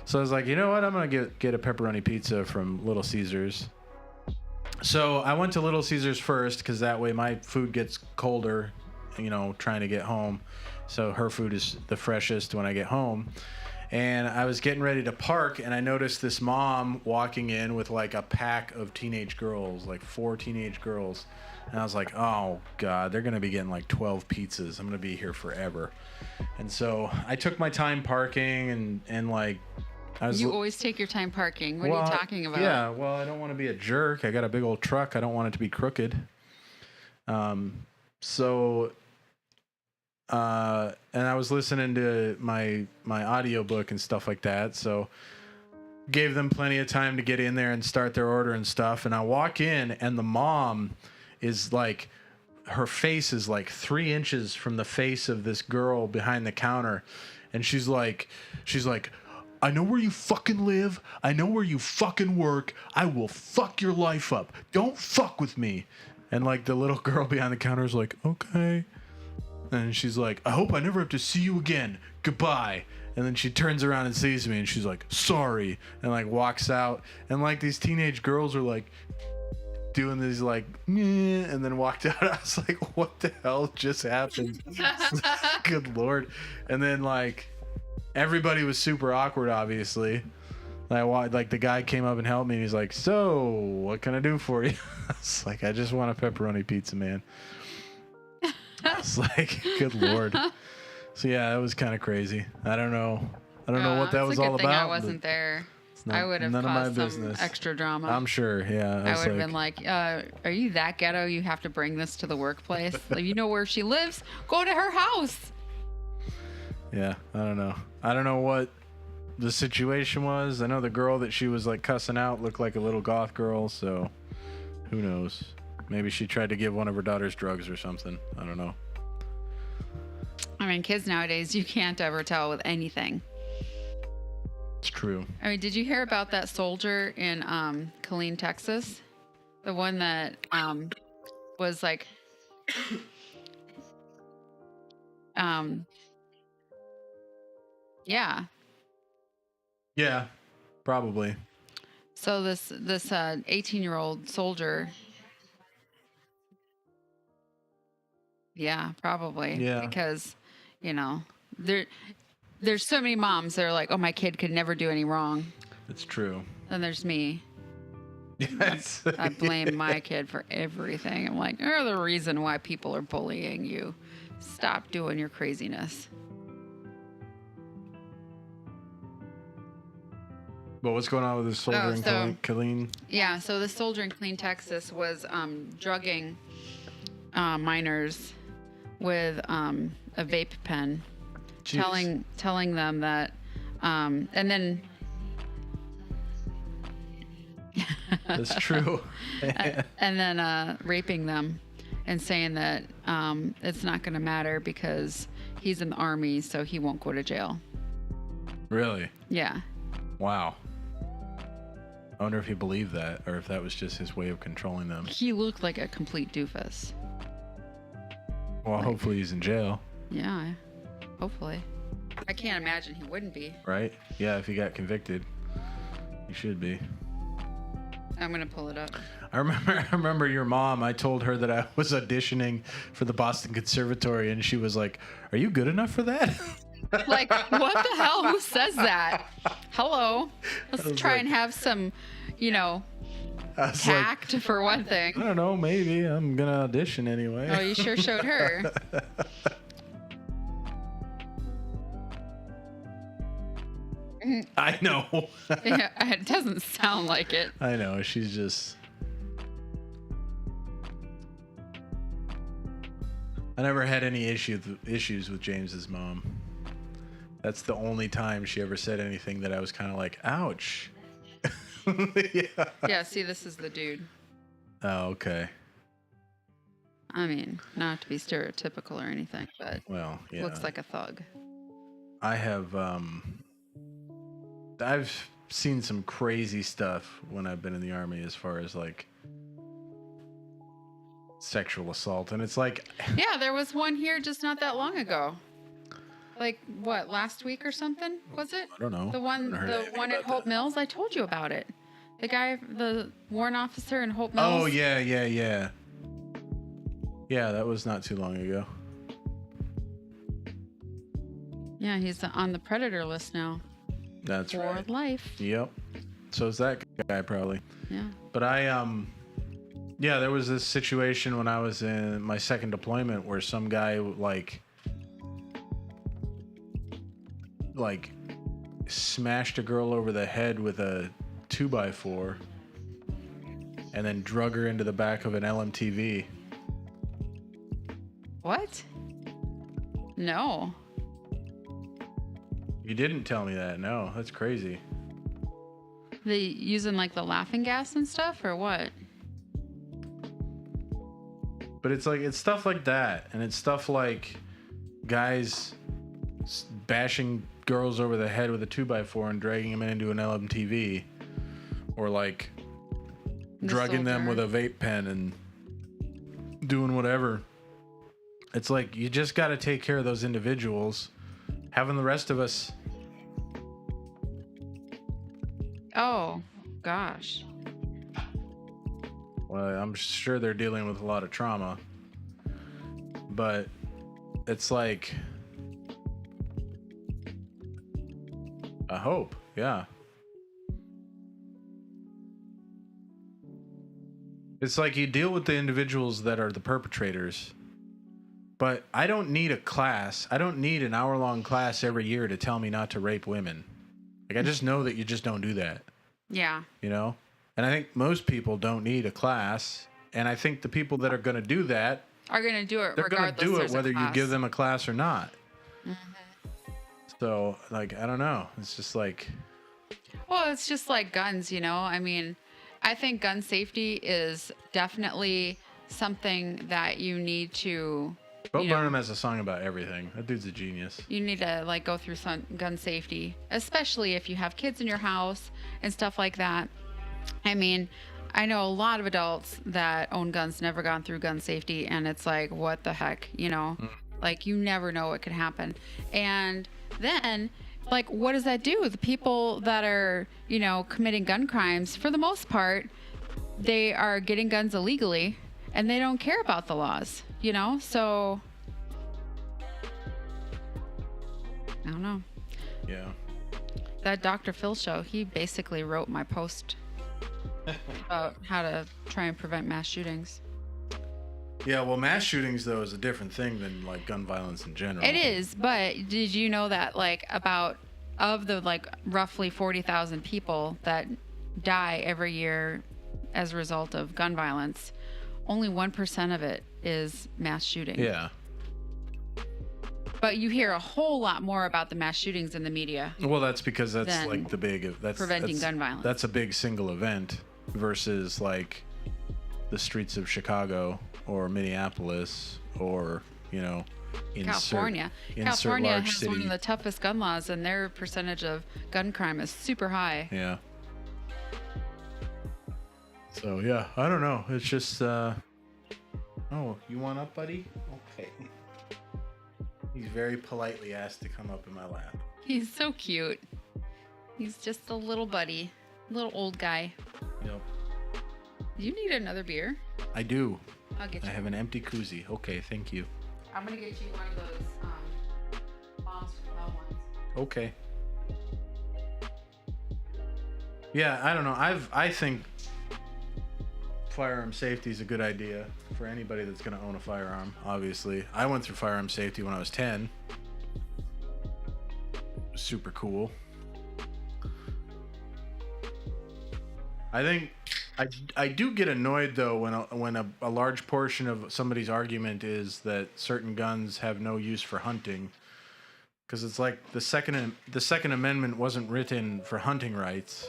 So I was like, you know what? I'm going to get a pepperoni pizza from Little Caesars. So I went to Little Caesars first because that way my food gets colder, trying to get home. So her food is the freshest when I get home. And I was getting ready to park, and I noticed this mom walking in with like a pack of teenage girls, like 4 teenage girls. And I was like, oh, God, they're going to be getting like 12 pizzas. I'm going to be here forever. And so I took my time parking and like... You always take your time parking. What are you talking about? Yeah, well, I don't want to be a jerk. I got a big old truck. I don't want it to be crooked. And I was listening to my audiobook and stuff like that, so gave them plenty of time to get in there and start their order and stuff. And I walk in, and the mom is like, her face is like 3 inches from the face of this girl behind the counter, and she's like, I know where you fucking live. I know where you fucking work. I will fuck your life up. Don't fuck with me. And like the little girl behind the counter is like, okay. And she's like, I hope I never have to see you again. Goodbye. And then she turns around and sees me, and she's like, sorry. And like walks out. And like these teenage girls are like, doing these like, "Meh," and then walked out. I was like, what the hell just happened? Good Lord. And then like everybody was super awkward, obviously. Like the guy came up and helped me. And he's like, so what can I do for you? I was like, I just want a pepperoni pizza, man. I was like, good Lord. So yeah, that was kind of crazy. I don't know what that was all about. I wasn't there. I would have caused some extra drama. I'm sure. Yeah. I would have been like, are you that ghetto? You have to bring this to the workplace. Like, you know where she lives? Go to her house. Yeah. I don't know. I don't know what the situation was. I know the girl that she was like cussing out looked like a little goth girl. So who knows? Maybe she tried to give one of her daughters drugs or something. I don't know. I mean, kids nowadays, you can't ever tell with anything. It's true. I mean, did you hear about that soldier in Killeen, Texas? The one that was like, yeah. Yeah, probably. So this 18-year-old soldier. Yeah, probably. Yeah. Because, you know, there's so many moms that are like, oh, my kid could never do any wrong. It's true. Then there's me. Yes. I blame my kid for everything. I'm like, you're the reason why people are bullying you. Stop doing your craziness. But what's going on with this soldier in Killeen? Yeah, so the soldier in Killeen, Texas was drugging minors with a vape pen. Jeez. telling them that and then That's true. and then raping them and saying that it's not going to matter because he's in the army, so he won't go to jail. Really? Yeah. Wow. I wonder if he believed that or if that was just his way of controlling them. He looked like a complete doofus. Well, hopefully he's in jail. Yeah. Hopefully. I can't imagine he wouldn't be. Right? Yeah, if he got convicted, he should be. I'm gonna pull it up. I remember your mom. I told her that I was auditioning for the Boston Conservatory, and she was like, "Are you good enough for that?" Like, what the hell? Who says that? Hello. Let's try and have some, tact for one thing. I don't know. Maybe I'm gonna audition anyway. Oh, you sure showed her. I know. Yeah, it doesn't sound like it. I know. She's just. I never had any issues with James's mom. That's the only time she ever said anything that I was kind of like, ouch. Yeah. Yeah, see, this is the dude. Oh, okay. I mean, not to be stereotypical or anything, but well, yeah. Looks like a thug. I have, I've seen some crazy stuff when I've been in the Army as far as like sexual assault. And it's like, yeah, there was one here just not that long ago. Like what, last week or something? Was it? I don't know. The one at Hope Mills. I told you about it. The guy, the warrant officer in Hope Mills. Oh yeah. Yeah, that was not too long ago. Yeah, he's on the predator list now. That's right. For life. Yep. So is that guy probably. Yeah. But yeah, there was this situation when I was in my second deployment where some guy like smashed a girl over the head with a 2x4 and then drug her into the back of an LMTV. What? No. You didn't tell me that. No, that's crazy. They using like the laughing gas and stuff or what? But it's stuff like that. And it's stuff like guys bashing girls over the head with a 2x4 and dragging them into an LMTV. Or like drugging them with a vape pen and doing whatever. It's like, you just got to take care of those individuals. Having the rest of us. Oh, gosh. Well, I'm sure they're dealing with a lot of trauma. But it's like, I hope, yeah. It's like you deal with the individuals that are the perpetrators, but I don't need a class. I don't need an hour-long class every year to tell me not to rape women. Like, I just know that you just don't do that. Yeah. You know? And I think most people don't need a class. And I think the people that are going to do that are going to do it they're going to do it whether you give them a class or not. Mm-hmm. So, like, I don't know. It's just like... Well, it's just like guns, you know? I mean, I think gun safety is definitely something that you need to... Bo Burnham has a song about everything. That dude's a genius. You need to, like, go through some gun safety, especially if you have kids in your house and stuff like that. I mean... I know a lot of adults that own guns never gone through gun safety, and it's like, what the heck, you know? Like, you never know what could happen. And then, like, what does that do? The people that are, you know, committing gun crimes, for the most part, they are getting guns illegally, and they don't care about the laws, you know? So, I don't know. Yeah. That Dr. Phil show, he basically wrote my post about how to try and prevent mass shootings. Yeah, well, mass shootings, though, is a different thing than, like, gun violence in general. It is, but did you know that, like, of the, like, roughly 40,000 people that die every year as a result of gun violence, only 1% of it is mass shooting. Yeah. But you hear a whole lot more about the mass shootings in the media. Well, that's because that's, like, the big... preventing gun violence. That's a big single event versus, like, the streets of Chicago or Minneapolis or, you know, California. California has one of the toughest gun laws, and their percentage of gun crime is super high. Yeah. So, yeah, I don't know. It's just, Oh, you want up, buddy? Okay. He's very politely asked to come up in my lap. He's so cute. He's just a little buddy. Little old guy. Yep. You need another beer? I do. I'll get you. I have an empty koozie. Okay, thank you. I'm gonna get you one of those bombs from Mel ones. Okay. Yeah, I don't know. I think firearm safety is a good idea for anybody that's going to own a firearm, obviously. I went through firearm safety when I was 10. Super cool. I think I do get annoyed though when a large portion of somebody's argument is that certain guns have no use for hunting, because it's like the Second Amendment wasn't written for hunting rights,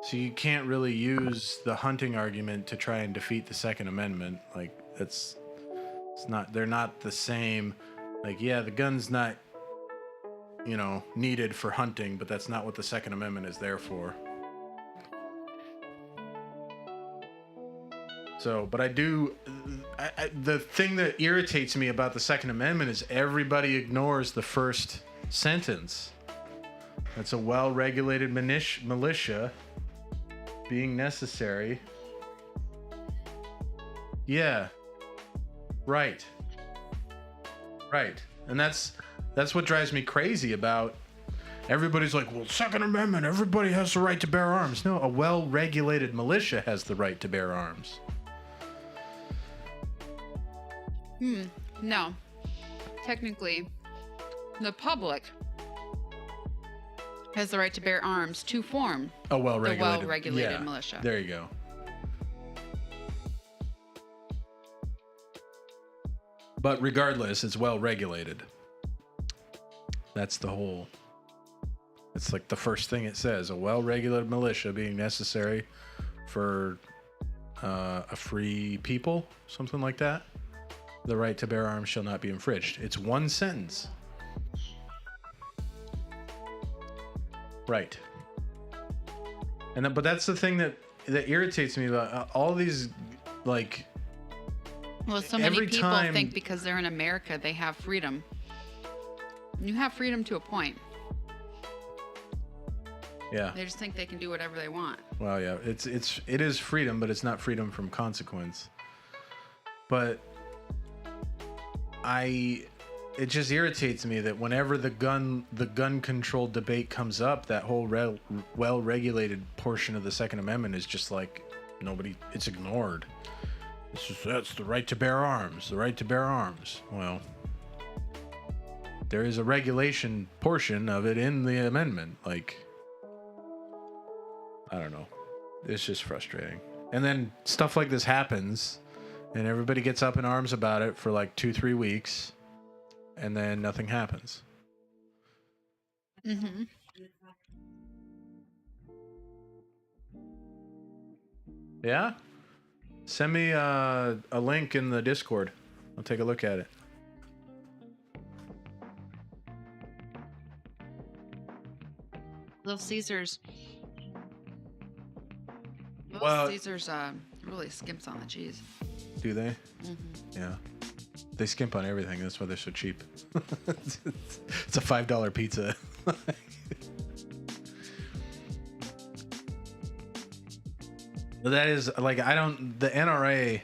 so you can't really use the hunting argument to try and defeat the Second Amendment. Like they're not the same. Like, yeah, the gun's not, needed for hunting, but that's not what the Second Amendment is there for. So, but the thing that irritates me about the Second Amendment is everybody ignores the first sentence. That's a well-regulated militia being necessary. Yeah. Right. And that's what drives me crazy about everybody's like, well, Second Amendment, everybody has the right to bear arms. No, a well-regulated militia has the right to bear arms. No. Technically, the public has the right to bear arms to form a well-regulated militia. There you go. But regardless, it's well-regulated. That's the whole... It's like the first thing it says, a well-regulated militia being necessary for a free people, something like that. The right to bear arms shall not be infringed. It's one sentence. Right. But that's the thing that irritates me about all these, like... Well, so many people think because they're in America, they have freedom. You have freedom to a point. Yeah. They just think they can do whatever they want. Well, yeah, it is freedom, but it's not freedom from consequence. But it just irritates me that whenever the gun control debate comes up, that whole well-regulated portion of the Second Amendment is just like it's ignored. That's the right to bear arms, the right to bear arms. Well, there is a regulation portion of it in the amendment. Like, I don't know. It's just frustrating. And then stuff like this happens, and everybody gets up in arms about it for like 2-3 weeks, and then nothing happens. Mm-hmm. Yeah? Send me a link in the Discord. I'll take a look at it. Little Caesars. Well, Caesars really skimps on the cheese. Do they? Mm-hmm. Yeah. They skimp on everything. That's why they're so cheap. It's a $5 pizza. But that is like, the NRA.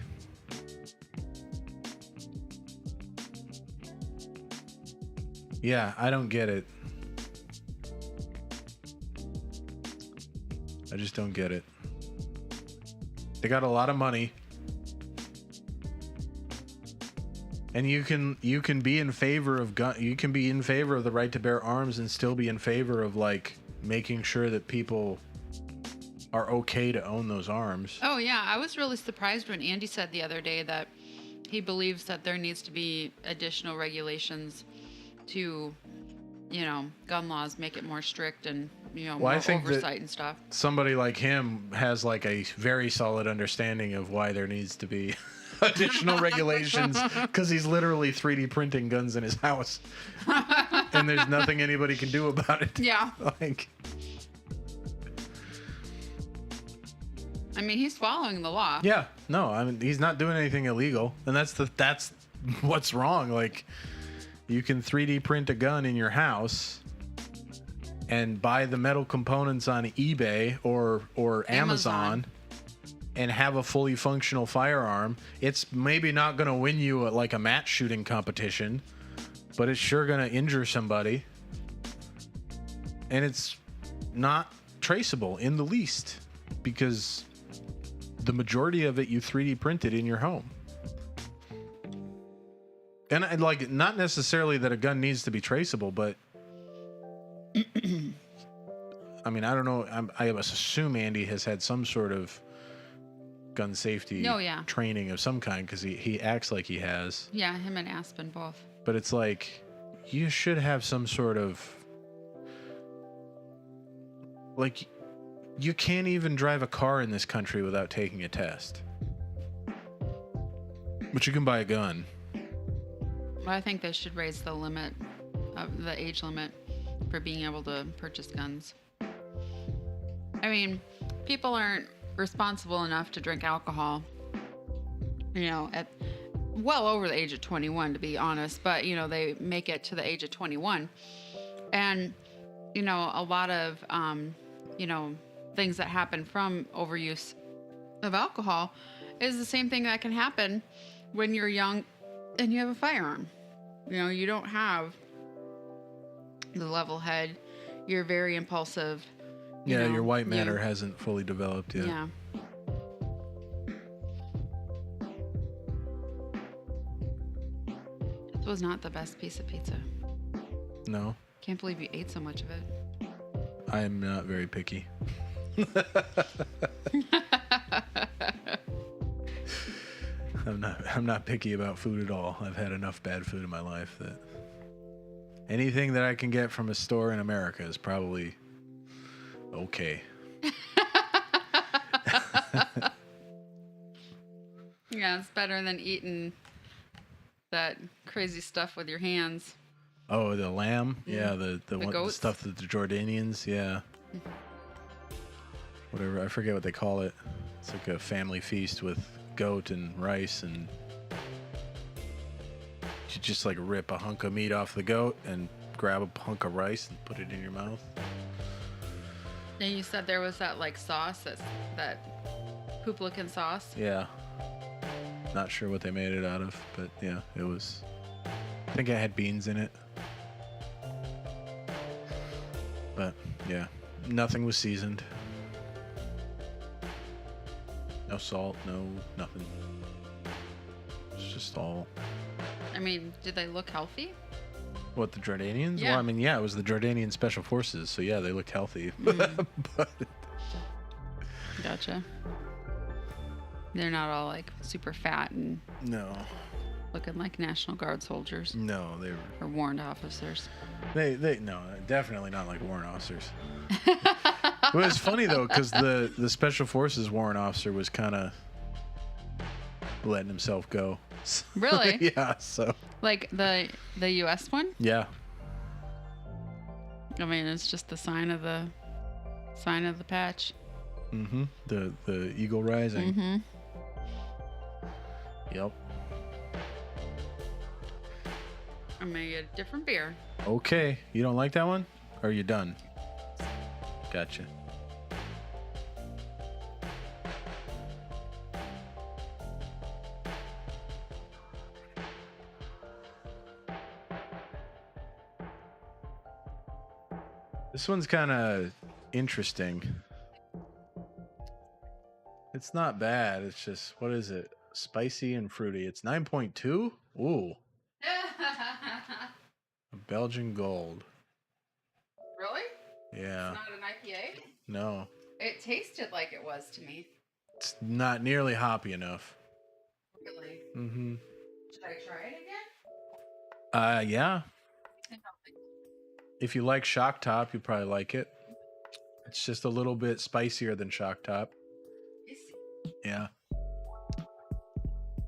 Yeah, I don't get it. I just don't get it. They got a lot of money. And you can be in favor of you can be in favor of the right to bear arms and still be in favor of like making sure that people are okay to own those arms. Oh yeah, I was really surprised when Andy said the other day that he believes that there needs to be additional regulations to, gun laws, make it more strict and, more oversight and stuff. Somebody like him has like a very solid understanding of why there needs to be additional regulations, because he's literally 3D printing guns in his house and there's nothing anybody can do about it. Yeah. Like, I mean, he's following the law. yeah, no, I mean, he's not doing anything illegal, and that's what's wrong. Like, you can 3D print a gun in your house and buy the metal components on eBay or Amazon and have a fully functional firearm. It's maybe not going to win you like a match shooting competition, but it's sure going to injure somebody. And it's not traceable in the least, because the majority of it you 3D printed in your home. And like, not necessarily that a gun needs to be traceable, but I mean, I don't know. I assume Andy has had some sort of gun safety training of some kind, because he acts like he has. Yeah, him and Aspen both. But it's like, you should have some sort of, like, you can't even drive a car in this country without taking a test. But you can buy a gun. Well, I think they should raise the limit of the age limit for being able to purchase guns. I mean, people aren't responsible enough to drink alcohol, at well over the age of 21, to be honest, but they make it to the age of 21. And a lot of things that happen from overuse of alcohol is the same thing that can happen when you're young and you have a firearm. You don't have the level head. You're very impulsive. Your white matter hasn't fully developed yet. Yeah. This was not the best piece of pizza. No. Can't believe you ate so much of it. I am not very picky. I'm not picky about food at all. I've had enough bad food in my life that anything that I can get from a store in America is probably okay. Yeah, it's better than eating that crazy stuff with your hands. Oh, the lamb? Yeah, the stuff that the Jordanians, yeah. Whatever, I forget what they call it. It's like a family feast with goat and rice, and you just like rip a hunk of meat off the goat and grab a hunk of rice and put it in your mouth. And you said there was that like sauce, that poop-looking sauce. Yeah. Not sure what they made it out of, but yeah, it was. I think it had beans in it. But yeah, nothing was seasoned. No salt, no nothing. It's just all. I mean, did they look healthy? What, the Jordanians? Yeah. Well, I mean, yeah, it was the Jordanian Special Forces, so yeah, they looked healthy. But Gotcha. They're not all like super fat and no, looking like National Guard soldiers no, they were. or warrant officers. They no, definitely not like warrant officers. It was funny though, because the Special Forces warrant officer was kind of letting himself go. Really? Yeah. So. Like the U.S. one? Yeah. I mean, it's just the sign of the patch. Mm-hmm. The Eagle Rising. Mm-hmm. Yep. I'm gonna get a different beer. Okay. You don't like that one? Or are you done? Gotcha. This one's kind of interesting. It's not bad. It's just, what is it? Spicy and fruity. It's 9.2? Ooh. A Belgian Gold. Really? Yeah. It's not an IPA? No. It tasted like it was to me. It's not nearly hoppy enough. Really? Mm-hmm. Should I try it again? Yeah. If you like Shock Top, you probably like it. It's just a little bit spicier than Shock Top. Yeah.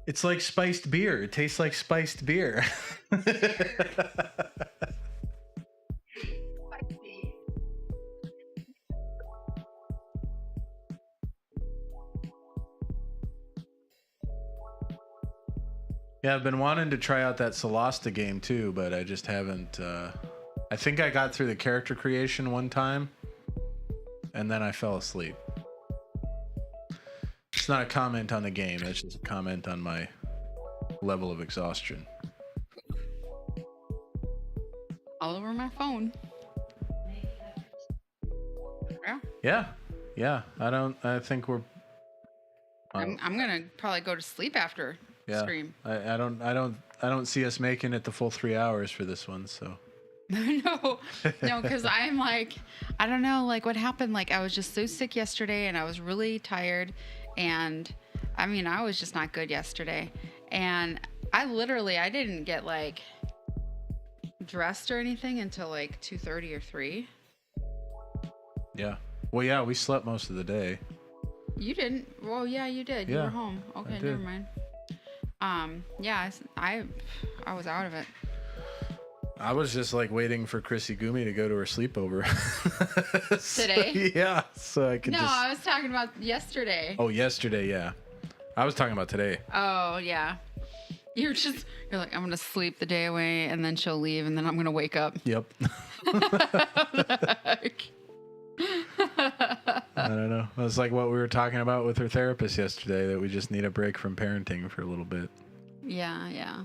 It's like spiced beer. It tastes like spiced beer. Yeah, I've been wanting to try out that Solasta game too, but I just haven't. I think I got through the character creation one time, and then I fell asleep. It's not a comment on the game. It's just a comment on my level of exhaustion. All over my phone. Yeah. Yeah. I think we're. I'm gonna probably go to sleep after stream. I don't see us making it the full 3 hours for this one. So. No, because I'm like, I don't know, like what happened. Like I was just so sick yesterday, and I was really tired, and I mean, I was just not good yesterday, and I didn't get like dressed or anything until like 2:30 or 3. Yeah. Well, yeah, we slept most of the day. You didn't? Well, yeah, you did. You Yeah, were home. Okay, I did. never mind. Yeah, I was out of it. I was just like waiting for Chrissy Gumi to go to her sleepover. Today? Yeah, so I could No, just. I was talking about yesterday. Oh, yesterday, yeah. I was talking about today. Oh, yeah. You're like, I'm going to sleep the day away, and then she'll leave, and then I'm going to wake up. Yep. I don't know. That's like what we were talking about with her therapist yesterday, that we just need a break from parenting for a little bit. Yeah.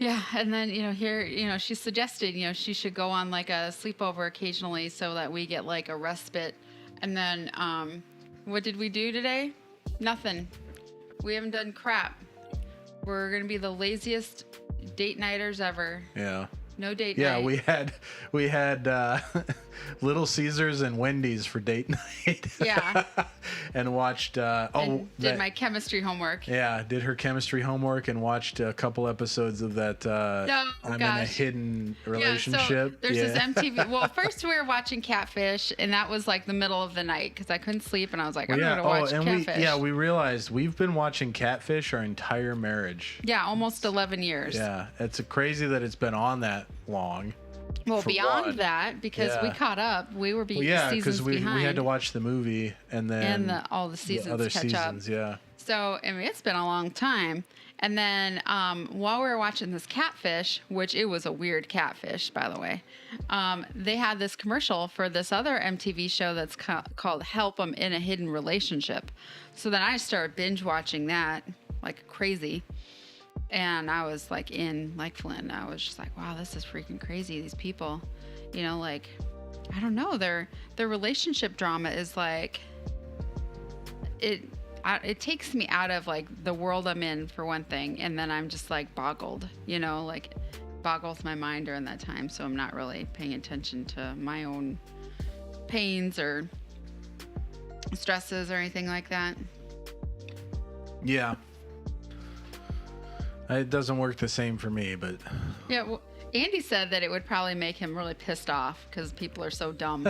Yeah, and then, here, she suggested, she should go on like a sleepover occasionally so that we get like a respite. And then, what did we do today? Nothing. We haven't done crap. We're going to be the laziest date nighters ever. Yeah. No date Yeah, night. we had Little Caesars and Wendy's for date night. Yeah. And watched did my chemistry homework. Yeah, did her chemistry homework and watched a couple episodes of that I'm in a hidden relationship. Yeah, so there's this MTV. Well, first we were watching Catfish, and that was like the middle of the night because I couldn't sleep, and I was like, I'm going to watch Catfish. We realized we've been watching Catfish our entire marriage. Yeah, almost 11 years. Yeah, it's crazy that it's been on that long. Well, for beyond one. that, because we Yeah. caught up, we were Well, yeah, seasons because we behind. had to watch the movie and then and all the the seasons other catch seasons. up. Yeah. So, I mean, it's been a long time. And then while we were watching this catfish, which it was a weird catfish, by the way, they had this commercial for this other MTV show that's called Help 'Em in a Hidden Relationship. So then I started binge watching that like crazy. And I was like like Flynn. I was just like, wow, this is freaking crazy. These people, like, I don't know. Their relationship drama is like, it takes me out of like the world I'm in for one thing, and then I'm just like boggled, like boggles my mind during that time. So I'm not really paying attention to my own pains or stresses or anything like that. Yeah. It doesn't work the same for me, but Yeah, well, Andy said that it would probably make him really pissed off because people are so dumb.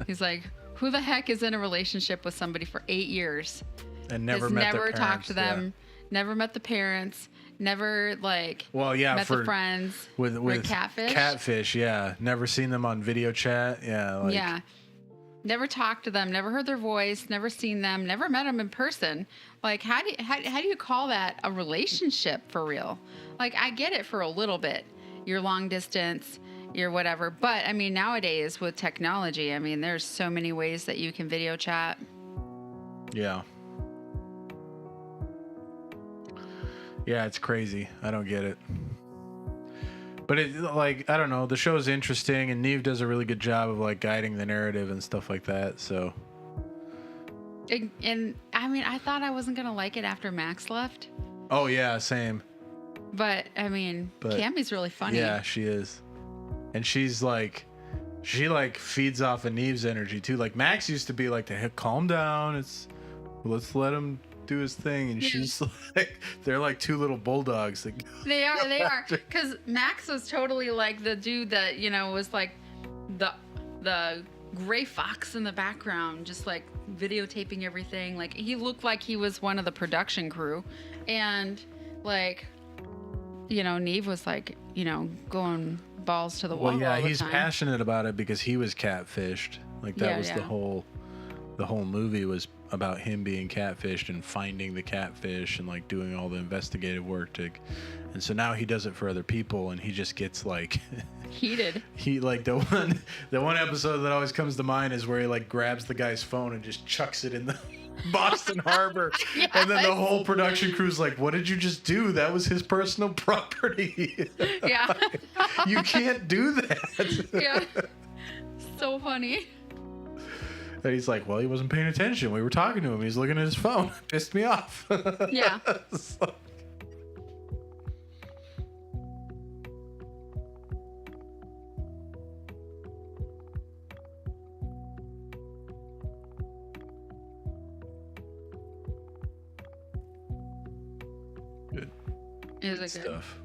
He's like, who the heck is in a relationship with somebody for 8 years? and never Has met never their talked parents, to them, never met the parents, never like Well, yeah, met the friends with catfish. Catfish, yeah. Never seen them on video chat. Yeah. Like, Yeah. Never talked to them, never heard their voice, never seen them, never met them in person. Like, how do you call that a relationship for real? Like, I get it for a little bit. You're long distance, you're whatever. But, I mean, nowadays with technology, I mean, there's so many ways that you can video chat. Yeah. Yeah, it's crazy. I don't get it. But it, like, I don't know. The show's interesting, and Neve does a really good job of like guiding the narrative and stuff like that. So. And I mean, I thought I wasn't gonna like it after Max left. Oh yeah, same. But I mean, Cammy's really funny. Yeah, she is, and she's like, she like feeds off of Neve's energy too. Like Max used to be like, "Hey, calm down. Let's let him do his thing," and she's like, they're like two little bulldogs. Like, they are, because Max was totally like the dude that was like the gray fox in the background, just like videotaping everything. Like he looked like he was one of the production crew, and like Neve was like going balls to the wall. well, yeah, all the he's time. passionate about it because he was catfished. Like that was the whole movie was about him being catfished and finding the catfish and like doing all the investigative work and so now he does it for other people, and he just gets like heated. He like the one episode that always comes to mind is where he like grabs the guy's phone and just chucks it in the Boston Harbor. Yes. And then the whole production crew's like, what did you just do? That was his personal property. Yeah. You can't do that. Yeah. So funny. And he's like, well, he wasn't paying attention. We were talking to him. He's looking at his phone. Pissed me off. Yeah. So- Good Is it good? stuff.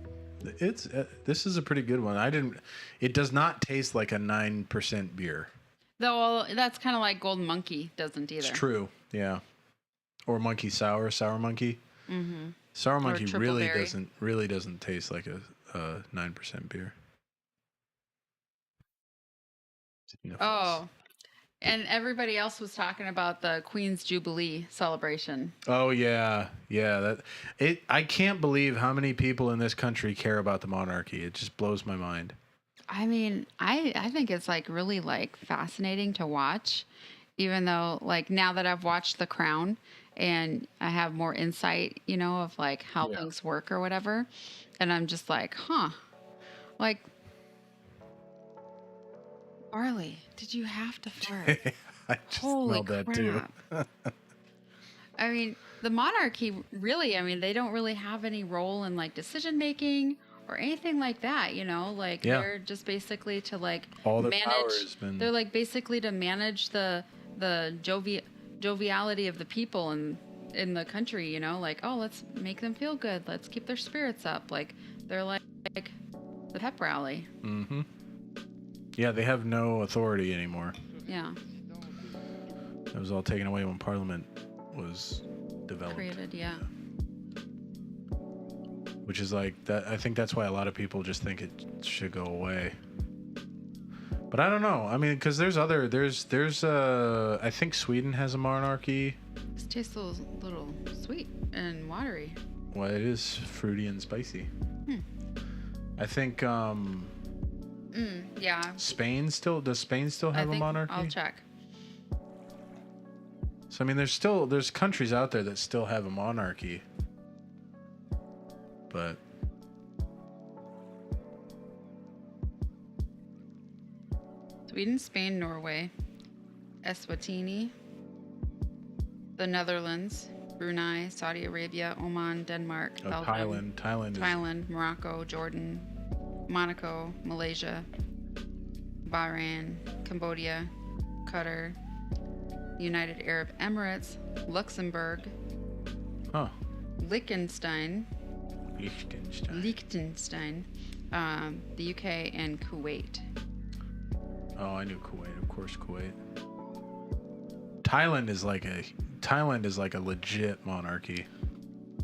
It's this is a pretty good one. It does not taste like a 9% beer. Though that's kind of like Golden Monkey doesn't either. It's true. Yeah. Or Monkey Sour Monkey. Mm-hmm. Sour Monkey really doesn't taste like a 9% beer. Oh, and everybody else was talking about the Queen's Jubilee celebration. Oh yeah, I can't believe how many people in this country care about the monarchy. It just blows my mind. I mean, I think it's like really like fascinating to watch, even though like now that I've watched The Crown and I have more insight, of like how things work or whatever, and I'm just like, like. Barley, did you have to fart? I just Holy smelled that crap. too. I mean, the monarchy really, they don't really have any role in like decision making or anything like that, like they're just basically to like all the power manage, has been... they're like basically to manage the joviality of the people in the country, like, oh, let's make them feel good. Let's keep their spirits up. Like they're like the pep rally. Mm-hmm. Yeah, they have no authority anymore. Yeah. That was all taken away when Parliament was developed. Created, yeah. Which is like that. I think that's why a lot of people just think it should go away. But I don't know. I mean, because there's I think Sweden has a monarchy. This tastes a little sweet and watery. Well, it is fruity and spicy. I think Yeah. does Spain still have a monarchy? I'll check. So I mean, there's countries out there that still have a monarchy. But Sweden, Spain, Norway, Eswatini, the Netherlands, Brunei, Saudi Arabia, Oman, Denmark, Belgium, Thailand, Morocco, Jordan, Monaco, Malaysia, Bahrain, Cambodia, Qatar, United Arab Emirates, Luxembourg, Liechtenstein, the UK, and Kuwait. Oh, I knew Kuwait. Of course, Kuwait. Thailand is like a legit monarchy.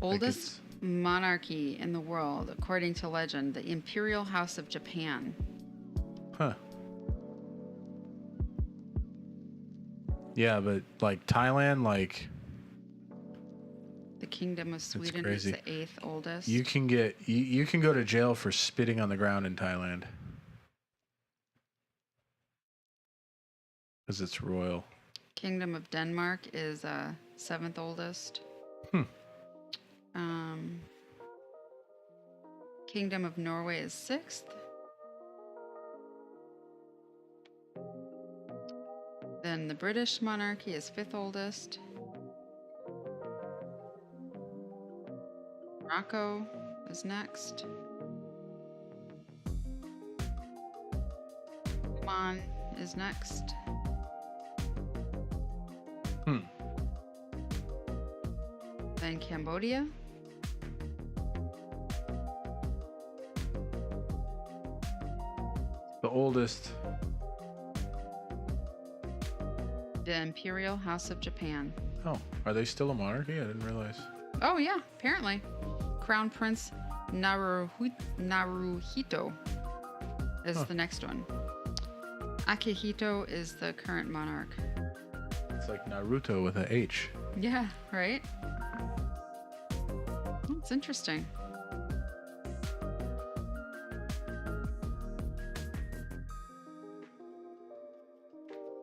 Oldest monarchy in the world, according to legend, the Imperial House of Japan. Huh. Yeah, but like Thailand, like the Kingdom of Sweden is the 8th oldest. You can go to jail for spitting on the ground in Thailand. Because it's royal. Kingdom of Denmark is 7th oldest. Kingdom of Norway is 6th. Then the British monarchy is 5th oldest. Morocco is next. Oman is next. Then Cambodia. The oldest. The Imperial House of Japan. Oh, are they still a monarchy? I didn't realize. Oh yeah, apparently. Crown Prince Naruhito is the next one. Akihito is the current monarch. It's like Naruto with a H. Yeah, right? It's interesting.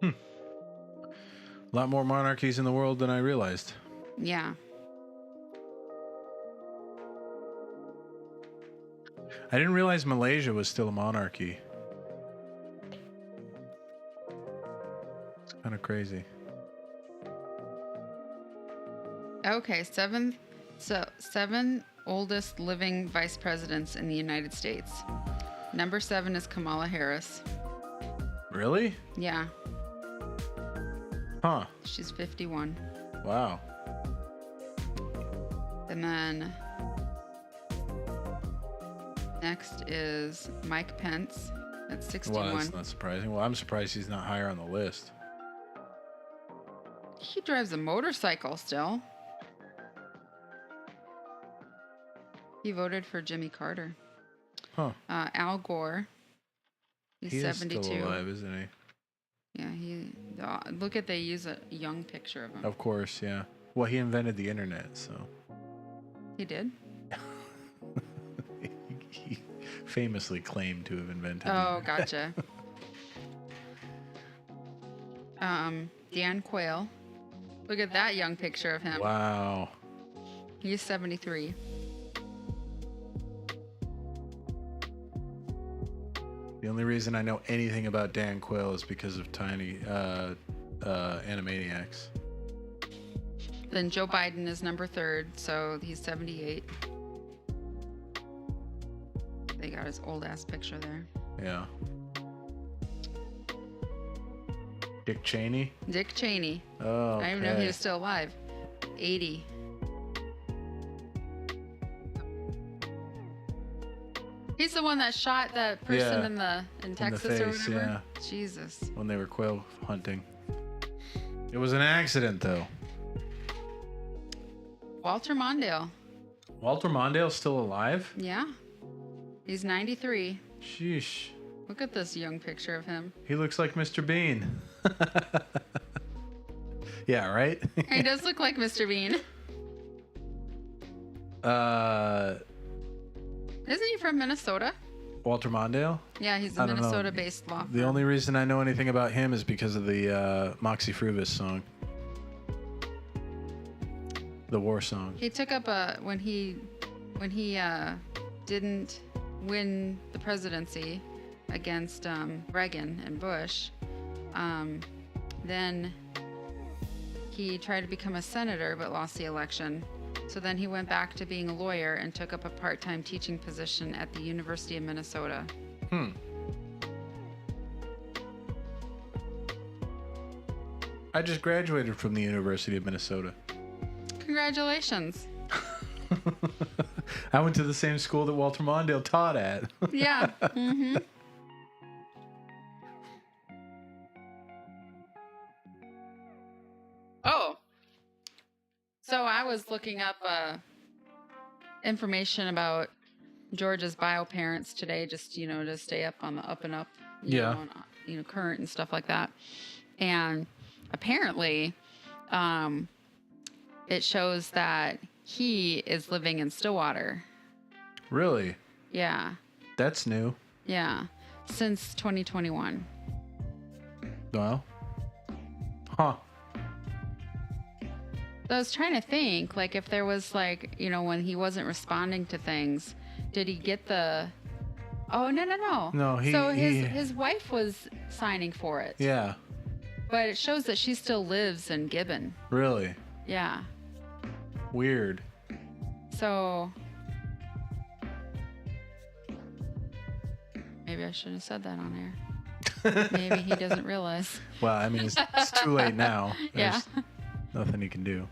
A lot more monarchies in the world than I realized. Yeah. I didn't realize Malaysia was still a monarchy. It's kind of crazy. Okay, seven oldest living vice presidents in the United States. Number 7 is Kamala Harris. Really? Yeah. Huh. She's 51. Wow. And then next is Mike Pence at 61. Well, that's not surprising. Well, I'm surprised he's not higher on the list. He drives a motorcycle still. He voted for Jimmy Carter. Huh. Al Gore. He's 72. Is still alive, isn't he? Yeah, they use a young picture of him. Of course, yeah. Well, he invented the internet, so. He did? He famously claimed to have invented Oh, gotcha. Dan Quayle. Look at that young picture of him. Wow. He's 73. The only reason I know anything about Dan Quayle is because of Tiny Animaniacs. Then Joe Biden is number 3rd, so he's 78. They got his old ass picture there. Yeah. Dick Cheney? Dick Cheney. Oh, okay. I didn't even know he was still alive. 80. He's the one that shot that person in Texas or whatever. Yeah. Jesus. When they were quail hunting. It was an accident, though. Walter Mondale. Walter Mondale's still alive? Yeah. He's 93. Sheesh. Look at this young picture of him. He looks like Mr. Bean. Yeah, right? He does look like Mr. Bean. Isn't he from Minnesota? Walter Mondale? Yeah, he's a Minnesota-based law firm. The only reason I know anything about him is because of the Moxie Fruvis song. The war song. He took up when he didn't win the presidency against Reagan and Bush, then he tried to become a senator but lost the election. So then he went back to being a lawyer and took up a part-time teaching position at the University of Minnesota. I just graduated from the University of Minnesota. Congratulations. I went to the same school that Walter Mondale taught at. Yeah. Mm-hmm. Oh. So I was looking up information about George's bio parents today, just, to stay up on the up and up, you know, and, current and stuff like that. And apparently, it shows that he is living in Stillwater. Really? Yeah. That's new. Yeah. Since 2021. Well. Huh. I was trying to think, like, if there was, like, when he wasn't responding to things, did he get the... Oh, no. No, So his wife was signing for it. Yeah. But it shows that she still lives in Gibbon. Really? Yeah. Weird. So... Maybe I shouldn't have said that on air. Maybe he doesn't realize. Well, I mean, it's too late now. Yeah. There's nothing he can do.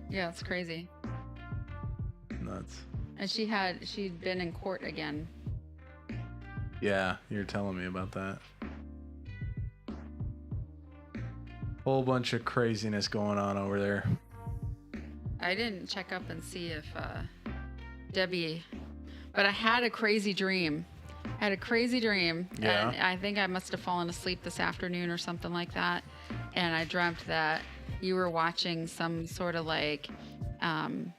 Yeah, it's crazy. Nuts. And she'd been in court again. Yeah, you're telling me about that. Whole bunch of craziness going on over there. I didn't check up and see if Debbie... But I had a crazy dream. Yeah. And I think I must have fallen asleep this afternoon or something like that. And I dreamt that you were watching some sort of like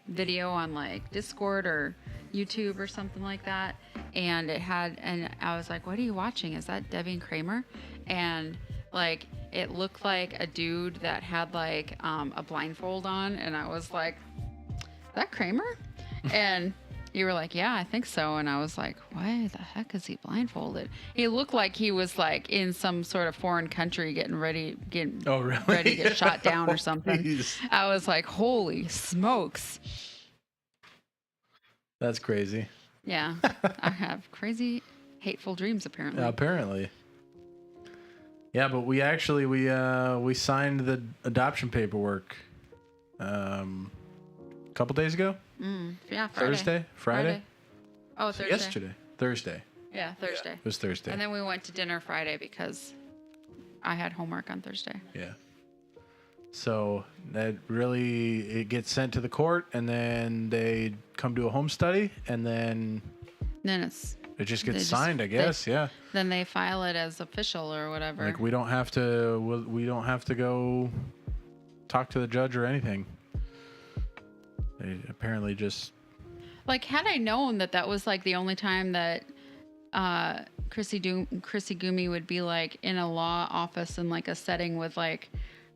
video on like Discord or YouTube or something like that. And I was like, what are you watching? Is that Debbie and Kramer? And like, it looked like a dude that had like a blindfold on. And I was like, is that Kramer? And you were like, yeah, I think so. And I was like, why the heck is he blindfolded? He looked like he was like in some sort of foreign country getting ready to get shot down or something. Geez. I was like, holy smokes. That's crazy. Yeah. I have crazy, hateful dreams, apparently. Apparently. Yeah, but we signed the adoption paperwork a couple days ago. Yeah, Friday. Friday? Oh, Thursday. Yesterday. Thursday. Yeah, Thursday. Yeah, it was Thursday. And then we went to dinner Friday because I had homework on Thursday. Yeah. So it gets sent to the court, and then they come to a home study, and then it just gets signed, I guess. Yeah. Then they file it as official or whatever. Like we don't have to go talk to the judge or anything. They apparently just... Like, had I known that was, like, the only time that Chrissy Gumi would be, like, in a law office in, like, a setting with, like,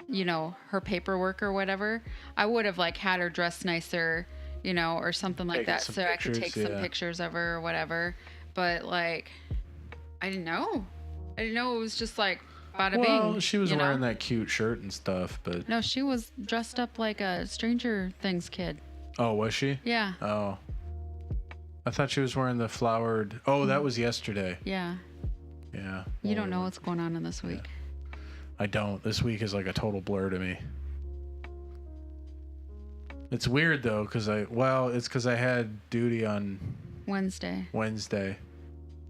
her paperwork or whatever, I would have, like, had her dress nicer, or something like that so I could take some pictures of her or whatever. But, like, I didn't know. It was just, like, bada bing. Well, she was wearing that cute shirt and stuff, but... No, she was dressed up like a Stranger Things kid. Oh, was she? Yeah. Oh. I thought she was wearing the flowered... Oh, that was yesterday. Yeah. Yeah. You don't know what's going on in this week. Yeah. I don't. This week is like a total blur to me. It's weird, though, because I had duty on... Wednesday.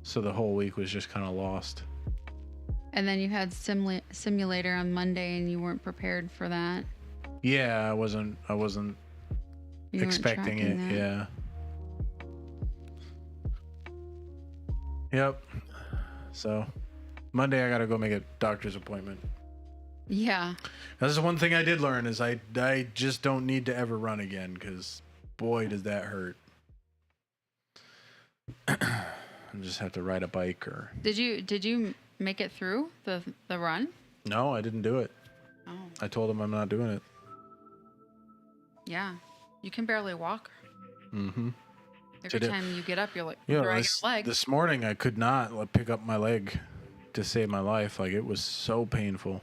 So the whole week was just kind of lost. And then you had simulator on Monday, and you weren't prepared for that. Yeah, I wasn't expecting it. That. Yeah. Yep. So Monday I gotta go make a doctor's appointment. Yeah. That's the one thing I did learn is I just don't need to ever run again because boy does that hurt. I just have to ride a bike or. Did you make it through the run? No, I didn't do it. Oh. I told him I'm not doing it. Yeah. You can barely walk. Mm-hmm. Every time you get up, you're like, Yeah, dragging a leg. this morning I could not pick up my leg to save my life. Like, it was so painful.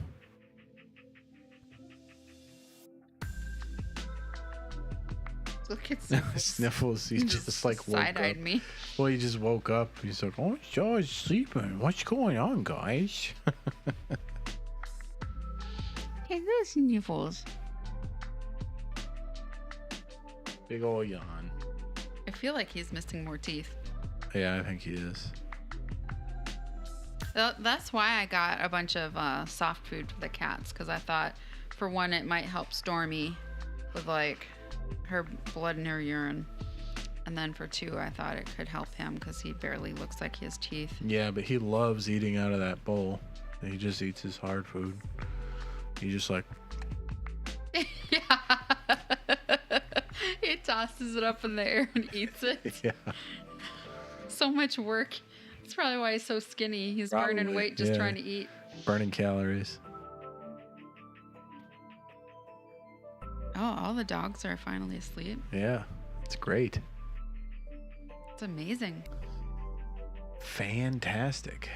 Look at Sniffles. He just like woke up. side-eyed me. Well, he just woke up. He's like, oh, I was sleeping. What's going on, guys? Hey, those sniffles. Big ol' yawn. I feel like he's missing more teeth. Yeah, I think he is. That's why I got a bunch of soft food for the cats, because I thought, for one, it might help Stormy with like her blood in her urine, and then for two, I thought it could help him because he barely looks like he has teeth. Yeah, but he loves eating out of that bowl. He just eats his hard food. He just like. Yeah. He tosses it up in the air and eats it. Yeah. So much work. That's probably why he's so skinny. He's burning weight just trying to eat. Burning calories. Oh, all the dogs are finally asleep. Yeah, it's great. It's amazing. Fantastic.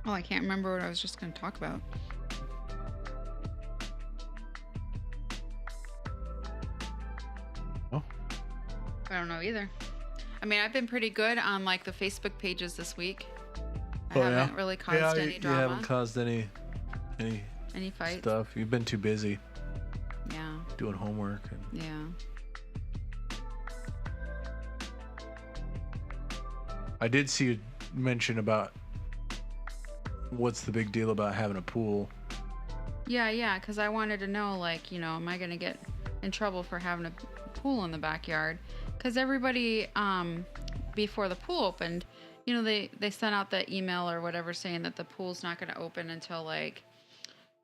Oh, I can't remember what I was just going to talk about. Oh. I don't know either. I mean, I've been pretty good on like the Facebook pages this week. I haven't really caused any drama. You haven't caused any fights. stuff. You've been too busy. Yeah. Doing homework. Yeah. I did see you mention about what's the big deal about having a pool. Yeah, because I wanted to know, like, you know, am I going to get in trouble for having a pool in the backyard? Because everybody, before the pool opened, you know, they sent out the email or whatever saying that the pool's not going to open until, like,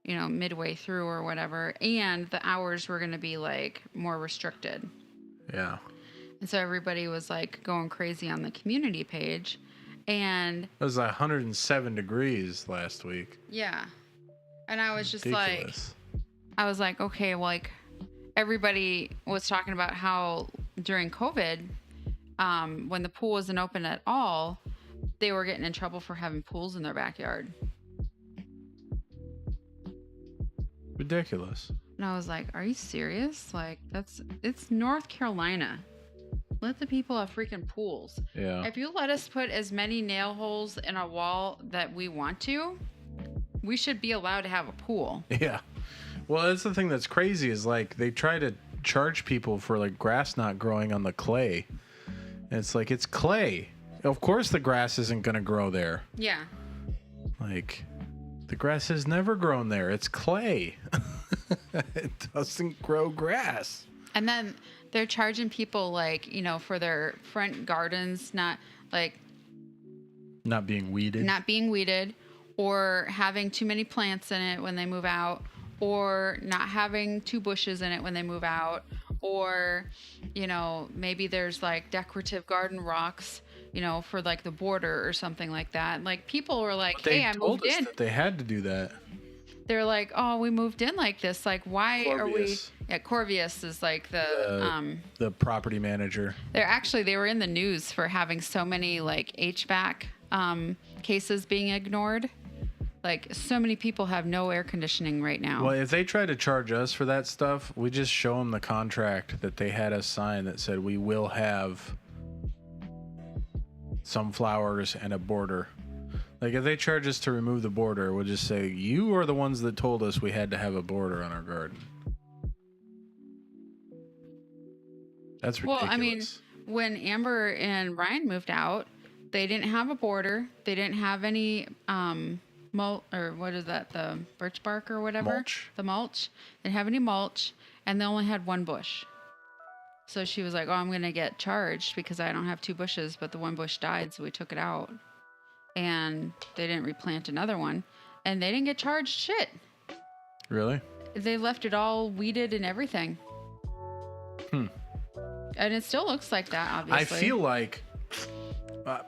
you know, midway through or whatever. And the hours were going to be, like, more restricted. Yeah. And so everybody was, like, going crazy on the community page. And it was 107 degrees last week. Yeah. And I was just Ridiculous. like, okay, well, like, everybody was talking about how during COVID, when the pool wasn't open at all, they were getting in trouble for having pools in their backyard. Ridiculous. And I was like, are you serious? Like, it's North Carolina. Let the people have freaking pools. Yeah. If you let us put as many nail holes in a wall that we want to, we should be allowed to have a pool. Yeah. Well, that's the thing that's crazy is like they try to charge people for like grass not growing on the clay. And it's like, it's clay. Of course the grass isn't going to grow there. Yeah. Like, the grass has never grown there. It's clay. It doesn't grow grass. And then they're charging people, like, you know, for their front gardens not being weeded or having too many plants in it when they move out, or not having 2 bushes in it when they move out, or, you know, maybe there's like decorative garden rocks, you know, for like the border or something like that. Like, people were like, hey, I moved in. That they had to do that. They're like, oh, we moved in like this. Like, why are we? Yeah, Corvius is like the property manager. They were in the news for having so many like HVAC cases being ignored. Like, so many people have no air conditioning right now. Well, if they try to charge us for that stuff, we just show them the contract that they had us sign that said we will have some flowers and a border. Like, if they charge us to remove the border, we'll just say, you are the ones that told us we had to have a border on our garden. That's ridiculous. Well, I mean, when Amber and Ryan moved out, they didn't have a border. They didn't have any or what is that? The birch bark or whatever. Mulch. The mulch. They didn't have any mulch, and they only had one bush. So she was like, "Oh, I'm gonna get charged because I don't have 2 bushes, but the one bush died, so we took it out." And they didn't replant another one, and they didn't get charged shit. Really? They left it all weeded and everything. And it still looks like that, obviously. I feel like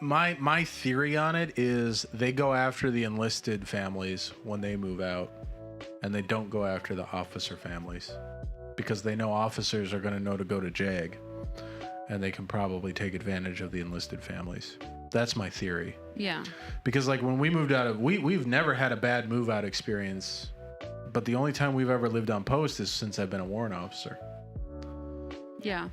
my theory on it is they go after the enlisted families when they move out, and they don't go after the officer families because they know officers are going to know to go to JAG, and they can probably take advantage of the enlisted families. That's my theory. Yeah. Because like when we moved out of, we've never had a bad move out experience, but the only time we've ever lived on post is since I've been a warrant officer. Yeah.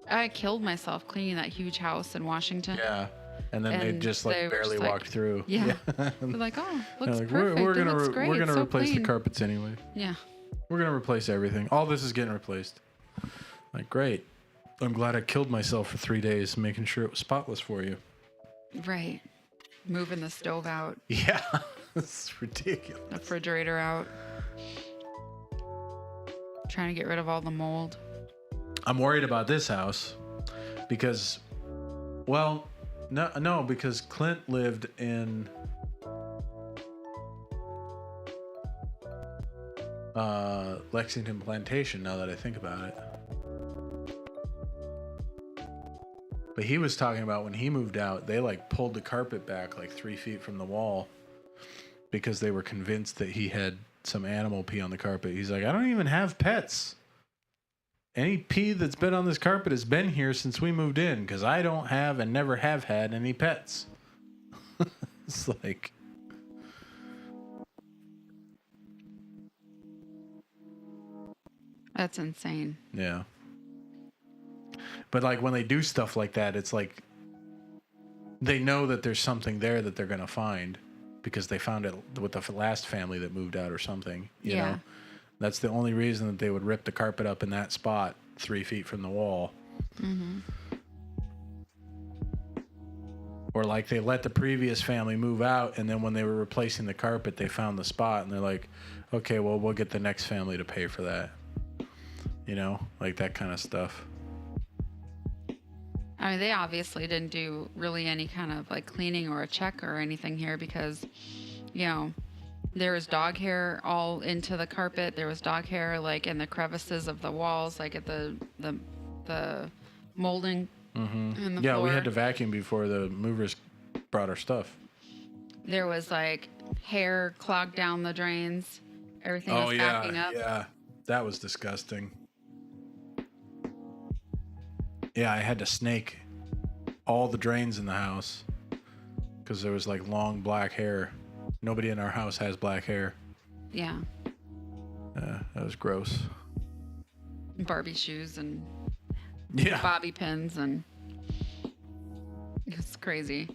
I killed myself cleaning that huge house in Washington. Yeah. And then they just like barely walked through. Yeah. They're like, "Oh, looks like, perfect. We're gonna it looks great. we're gonna so replace clean." the carpets anyway. Yeah. We're gonna replace everything. All this is getting replaced. Like, great. I'm glad I killed myself for 3 days making sure it was spotless for you. Right. Moving the stove out. Yeah. It's ridiculous. The refrigerator out. Trying to get rid of all the mold. I'm worried about this house because, well, no, because Clint lived in Lexington Plantation, now that I think about it. But he was talking about when he moved out, they like pulled the carpet back like 3 feet from the wall because they were convinced that he had some animal pee on the carpet. He's like, I don't even have pets. Any pee that's been on this carpet has been here since we moved in because I don't have and never have had any pets. It's like... That's insane. Yeah. But like when they do stuff like that, it's like they know that there's something there that they're going to find because they found it with the last family that moved out or something. You know? That's the only reason that they would rip the carpet up in that spot 3 feet from the wall. Mm-hmm. Or like they let the previous family move out, and then when they were replacing the carpet, they found the spot, and they're like, okay, well, we'll get the next family to pay for that. You know, like that kind of stuff. I mean, they obviously didn't do really any kind of like cleaning or a check or anything here because, you know, there was dog hair all into the carpet. There was dog hair like in the crevices of the walls, like at the molding. Mm-hmm. In the yeah, floor. we had to vacuum before the movers brought our stuff. There was like hair clogged down the drains. Everything was backing up. Yeah, that was disgusting. Yeah, I had to snake all the drains in the house because there was like long black hair. Nobody in our house has black hair. Yeah. That was gross. Barbie shoes and yeah, bobby pins, and it's crazy.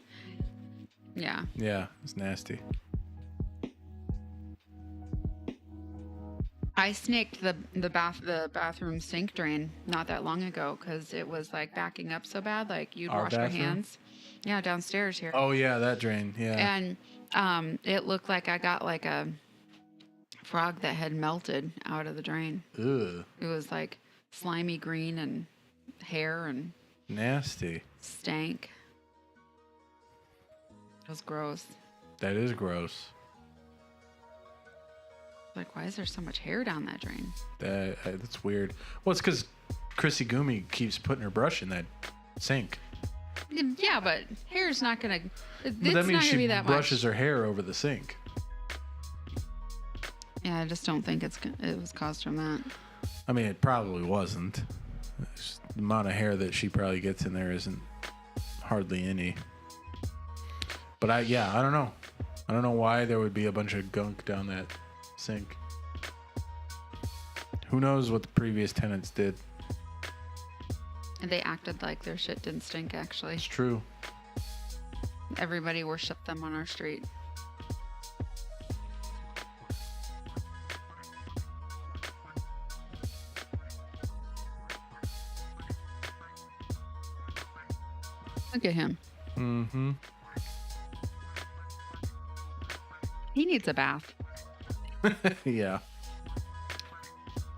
Yeah. Yeah, it's nasty. I snaked the bathroom sink drain not that long ago because it was like backing up so bad. Like you'd Our wash your bathroom? hands. Yeah, downstairs here. Oh yeah, that drain. Yeah. And it looked like I got like a frog that had melted out of the drain. Ugh. It was like slimy green and hair and Nasty. stank. It was gross. That is gross. Like, why is there so much hair down that drain? That's weird. Well, it's because Chrissy Gumi keeps putting her brush in that sink. Yeah, but hair's not gonna. It's But that means not gonna she be that brushes much. her hair over the sink. Yeah, I just don't think it was caused from that. I mean, it probably wasn't. The amount of hair that she probably gets in there isn't hardly any. But I don't know. I don't know why there would be a bunch of gunk down that sink. Who knows what the previous tenants did? And they acted like their shit didn't stink, actually. It's true. Everybody worshipped them on our street. Look at him. Mm-hmm. He needs a bath. Yeah.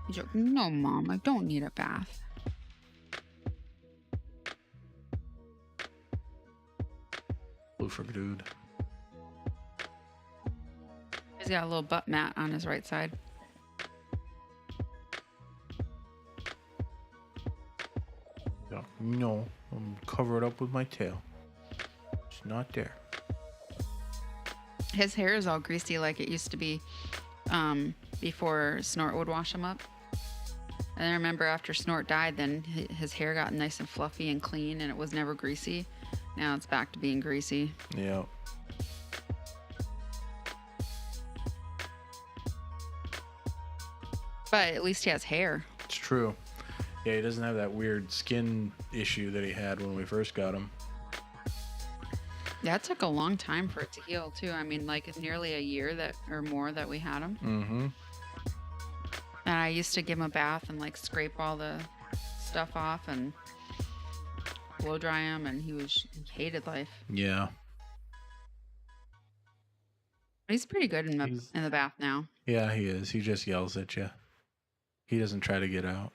He's like, no, Mom, I don't need a bath. Bloofer dude. He's got a little butt mat on his right side. Yeah. No, I'm covered up with my tail. It's not there. His hair is all greasy like it used to be before Snort would wash him up. And I remember after Snort died, then his hair got nice and fluffy and clean, and it was never greasy. Now it's back to being greasy. Yeah. But at least he has hair. It's true. Yeah, he doesn't have that weird skin issue that he had when we first got him. That took a long time for it to heal too. I mean, like nearly a year that or more that we had him. Mm-hmm. And I used to give him a bath and like scrape all the stuff off and blow dry him, and he hated life. Yeah. He's pretty good in the bath now. Yeah, he is. He just yells at you. He doesn't try to get out.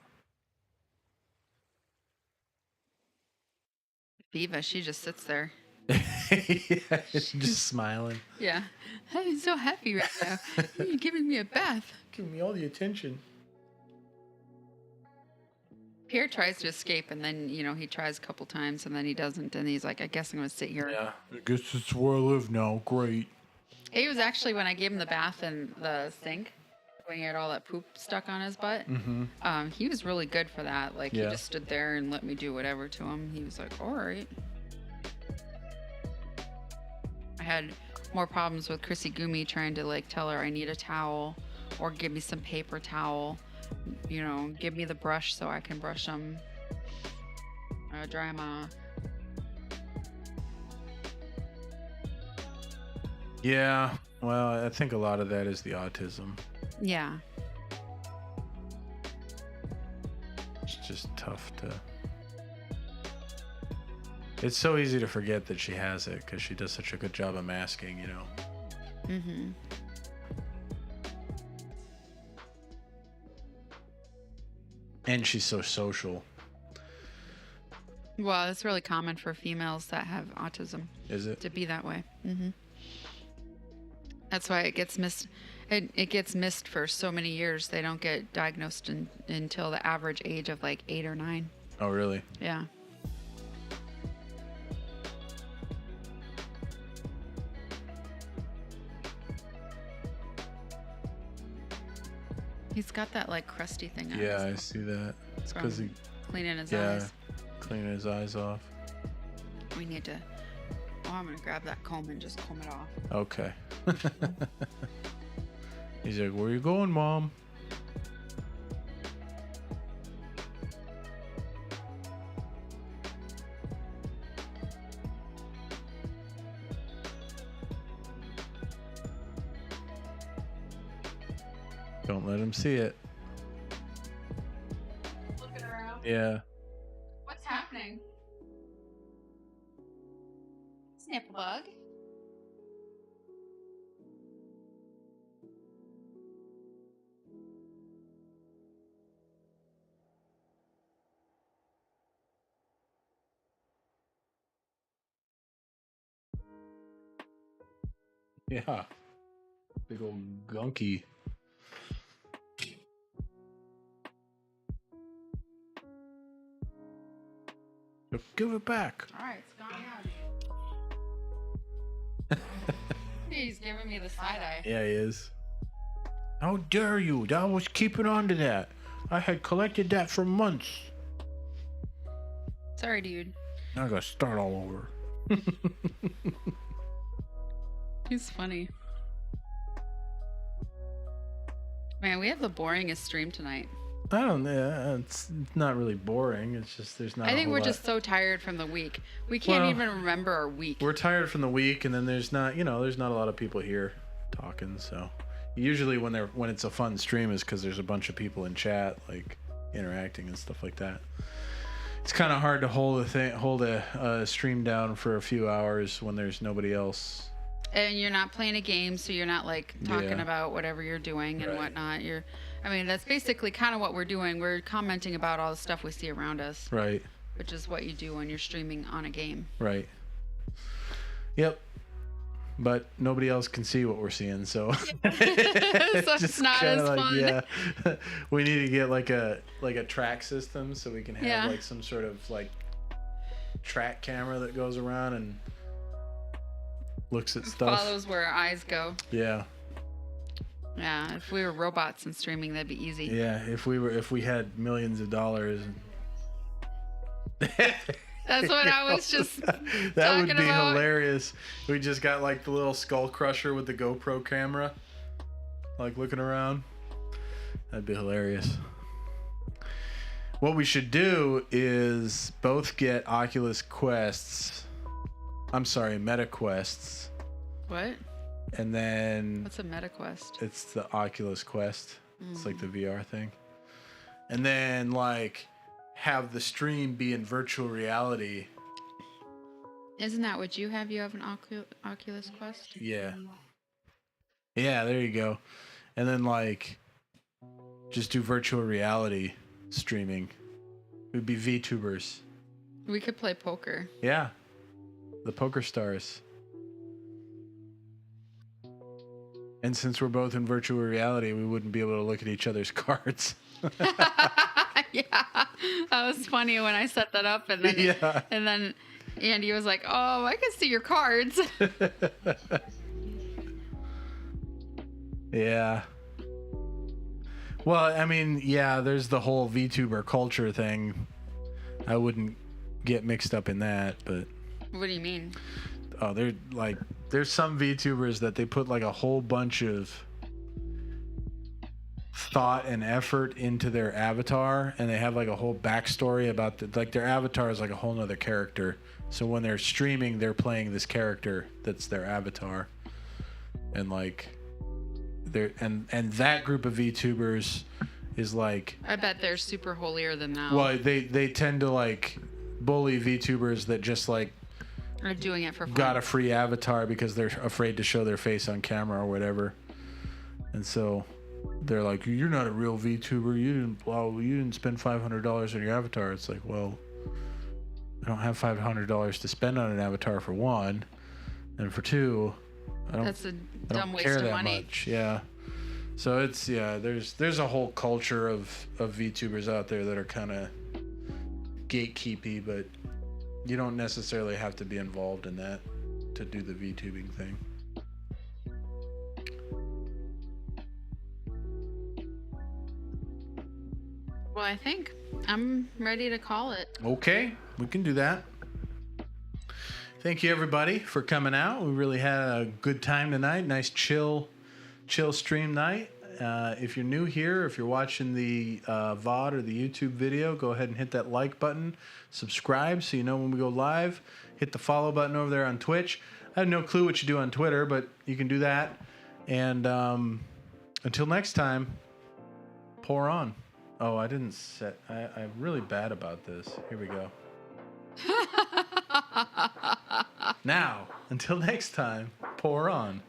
Viva, she just sits there. Yeah, just smiling. Yeah. I'm so happy right now. You're giving me a bath. Give me all the attention. Pierre tries to escape, and then, he tries a couple times, and then he doesn't, and he's like, I guess I'm going to sit here. Yeah, I guess it's where I live now. Great. He was actually, when I gave him the bath in the sink, when he had all that poop stuck on his butt, he was really good for that. Like, he just stood there and let me do whatever to him. He was like, all right. I had more problems with Chrissy Gumi trying to, like, tell her I need a towel or give me some paper towel. Give me the brush so I can brush them, dry them off. Yeah, well, I think a lot of that is the autism. Yeah. It's just tough to... It's so easy to forget that she has it because she does such a good job of masking, Mm-hmm. And she's so social. Well, it's really common for females that have autism. Is it? To be that way. Mm-hmm. That's why it gets missed. It gets missed for so many years. They don't get diagnosed until the average age of like 8 or 9. Oh, really? Yeah. He's got that like crusty thing on Yeah, his I see that. It's because he... cleaning his eyes. Cleaning his eyes off. We need to... Oh, I'm going to grab that comb and just comb it off. Okay. He's like, where you going, Mom? Don't let him see it. Looking around. Yeah. What's happening? Snip bug. Yeah. Big old gunky. So give it back. All right, it's gone now. He's giving me the side eye. Yeah, he is. How dare you? I was keeping on to that. I had collected that for months. Sorry, dude. Now I gotta start all over. He's funny. Man, we have the boringest stream tonight. I don't know. It's not really boring. It's just there's not. I a think whole we're lot. just so tired from the week. We can't Well, even remember our week. We're tired from the week, and then there's not a lot of people here talking. So usually when it's a fun stream is because there's a bunch of people in chat like interacting and stuff like that. It's kind of hard to hold a stream down for a few hours when there's nobody else. And you're not playing a game, so you're not like talking Yeah. about whatever you're doing and Right. whatnot. I mean, that's basically kind of what we're doing. We're commenting about all the stuff we see around us, Right. which is what you do when you're streaming on a game. Right. Yep. But nobody else can see what we're seeing, so So it's not kinda as fun. Yeah. We need to get like a track system so we can have Yeah. like some sort of like track camera that goes around and looks at stuff. Follows where our eyes go. Yeah. Yeah, if we were robots and streaming, that'd be easy. Yeah, if we had millions of dollars. That's what I was just that would talking be about. hilarious. We just got like the little skull crusher with the GoPro camera, like looking around. That'd be hilarious. What we should do is both get Oculus Quests. I'm sorry, Meta Quests. What? And then What's a MetaQuest? it's the Oculus Quest. It's like the VR thing. And then like have the stream be in virtual reality. Isn't that what you have? You have an Oculus Quest? Yeah. Yeah, there you go. And then like just do virtual reality streaming. It would be VTubers. We could play poker. Yeah. The poker stars. And since we're both in virtual reality, we wouldn't be able to look at each other's cards. Yeah, that was funny when I set that up, and then Yeah. and then Andy was like, "Oh, I can see your cards." Yeah. Well, I mean, yeah, there's the whole VTuber culture thing. I wouldn't get mixed up in that, but What do you mean? oh, there's some VTubers that they put like a whole bunch of thought and effort into their avatar, and they have like a whole backstory about like their avatar is like a whole nother character. So when they're streaming, they're playing this character that's their avatar, and like they're and that group of VTubers is like, I bet they're super holier than thou. well, they tend to like bully VTubers that just like Or doing it for fun. got a free avatar because they're afraid to show their face on camera or whatever, and so they're like, "You're not a real VTuber. You didn't spend $500 on your avatar." It's like, well, I don't have $500 to spend on an avatar for one, and for two, That's a I dumb don't waste care of that money. much. Yeah. So it's there's a whole culture of VTubers out there that are kind of gatekeepy, but you don't necessarily have to be involved in that to do the VTubing thing. Well, I think I'm ready to call it. Okay, we can do that. Thank you everybody for coming out. We really had a good time tonight. Nice chill stream night. If you're new here, if you're watching the VOD or the YouTube video, go ahead and hit that like button. Subscribe so you know when we go live. Hit the follow button over there on Twitch. I have no clue what you do on Twitter, but you can do that. And until next time, pour on. Oh, I didn't set. I'm really bad about this. Here we go. Now, until next time, pour on.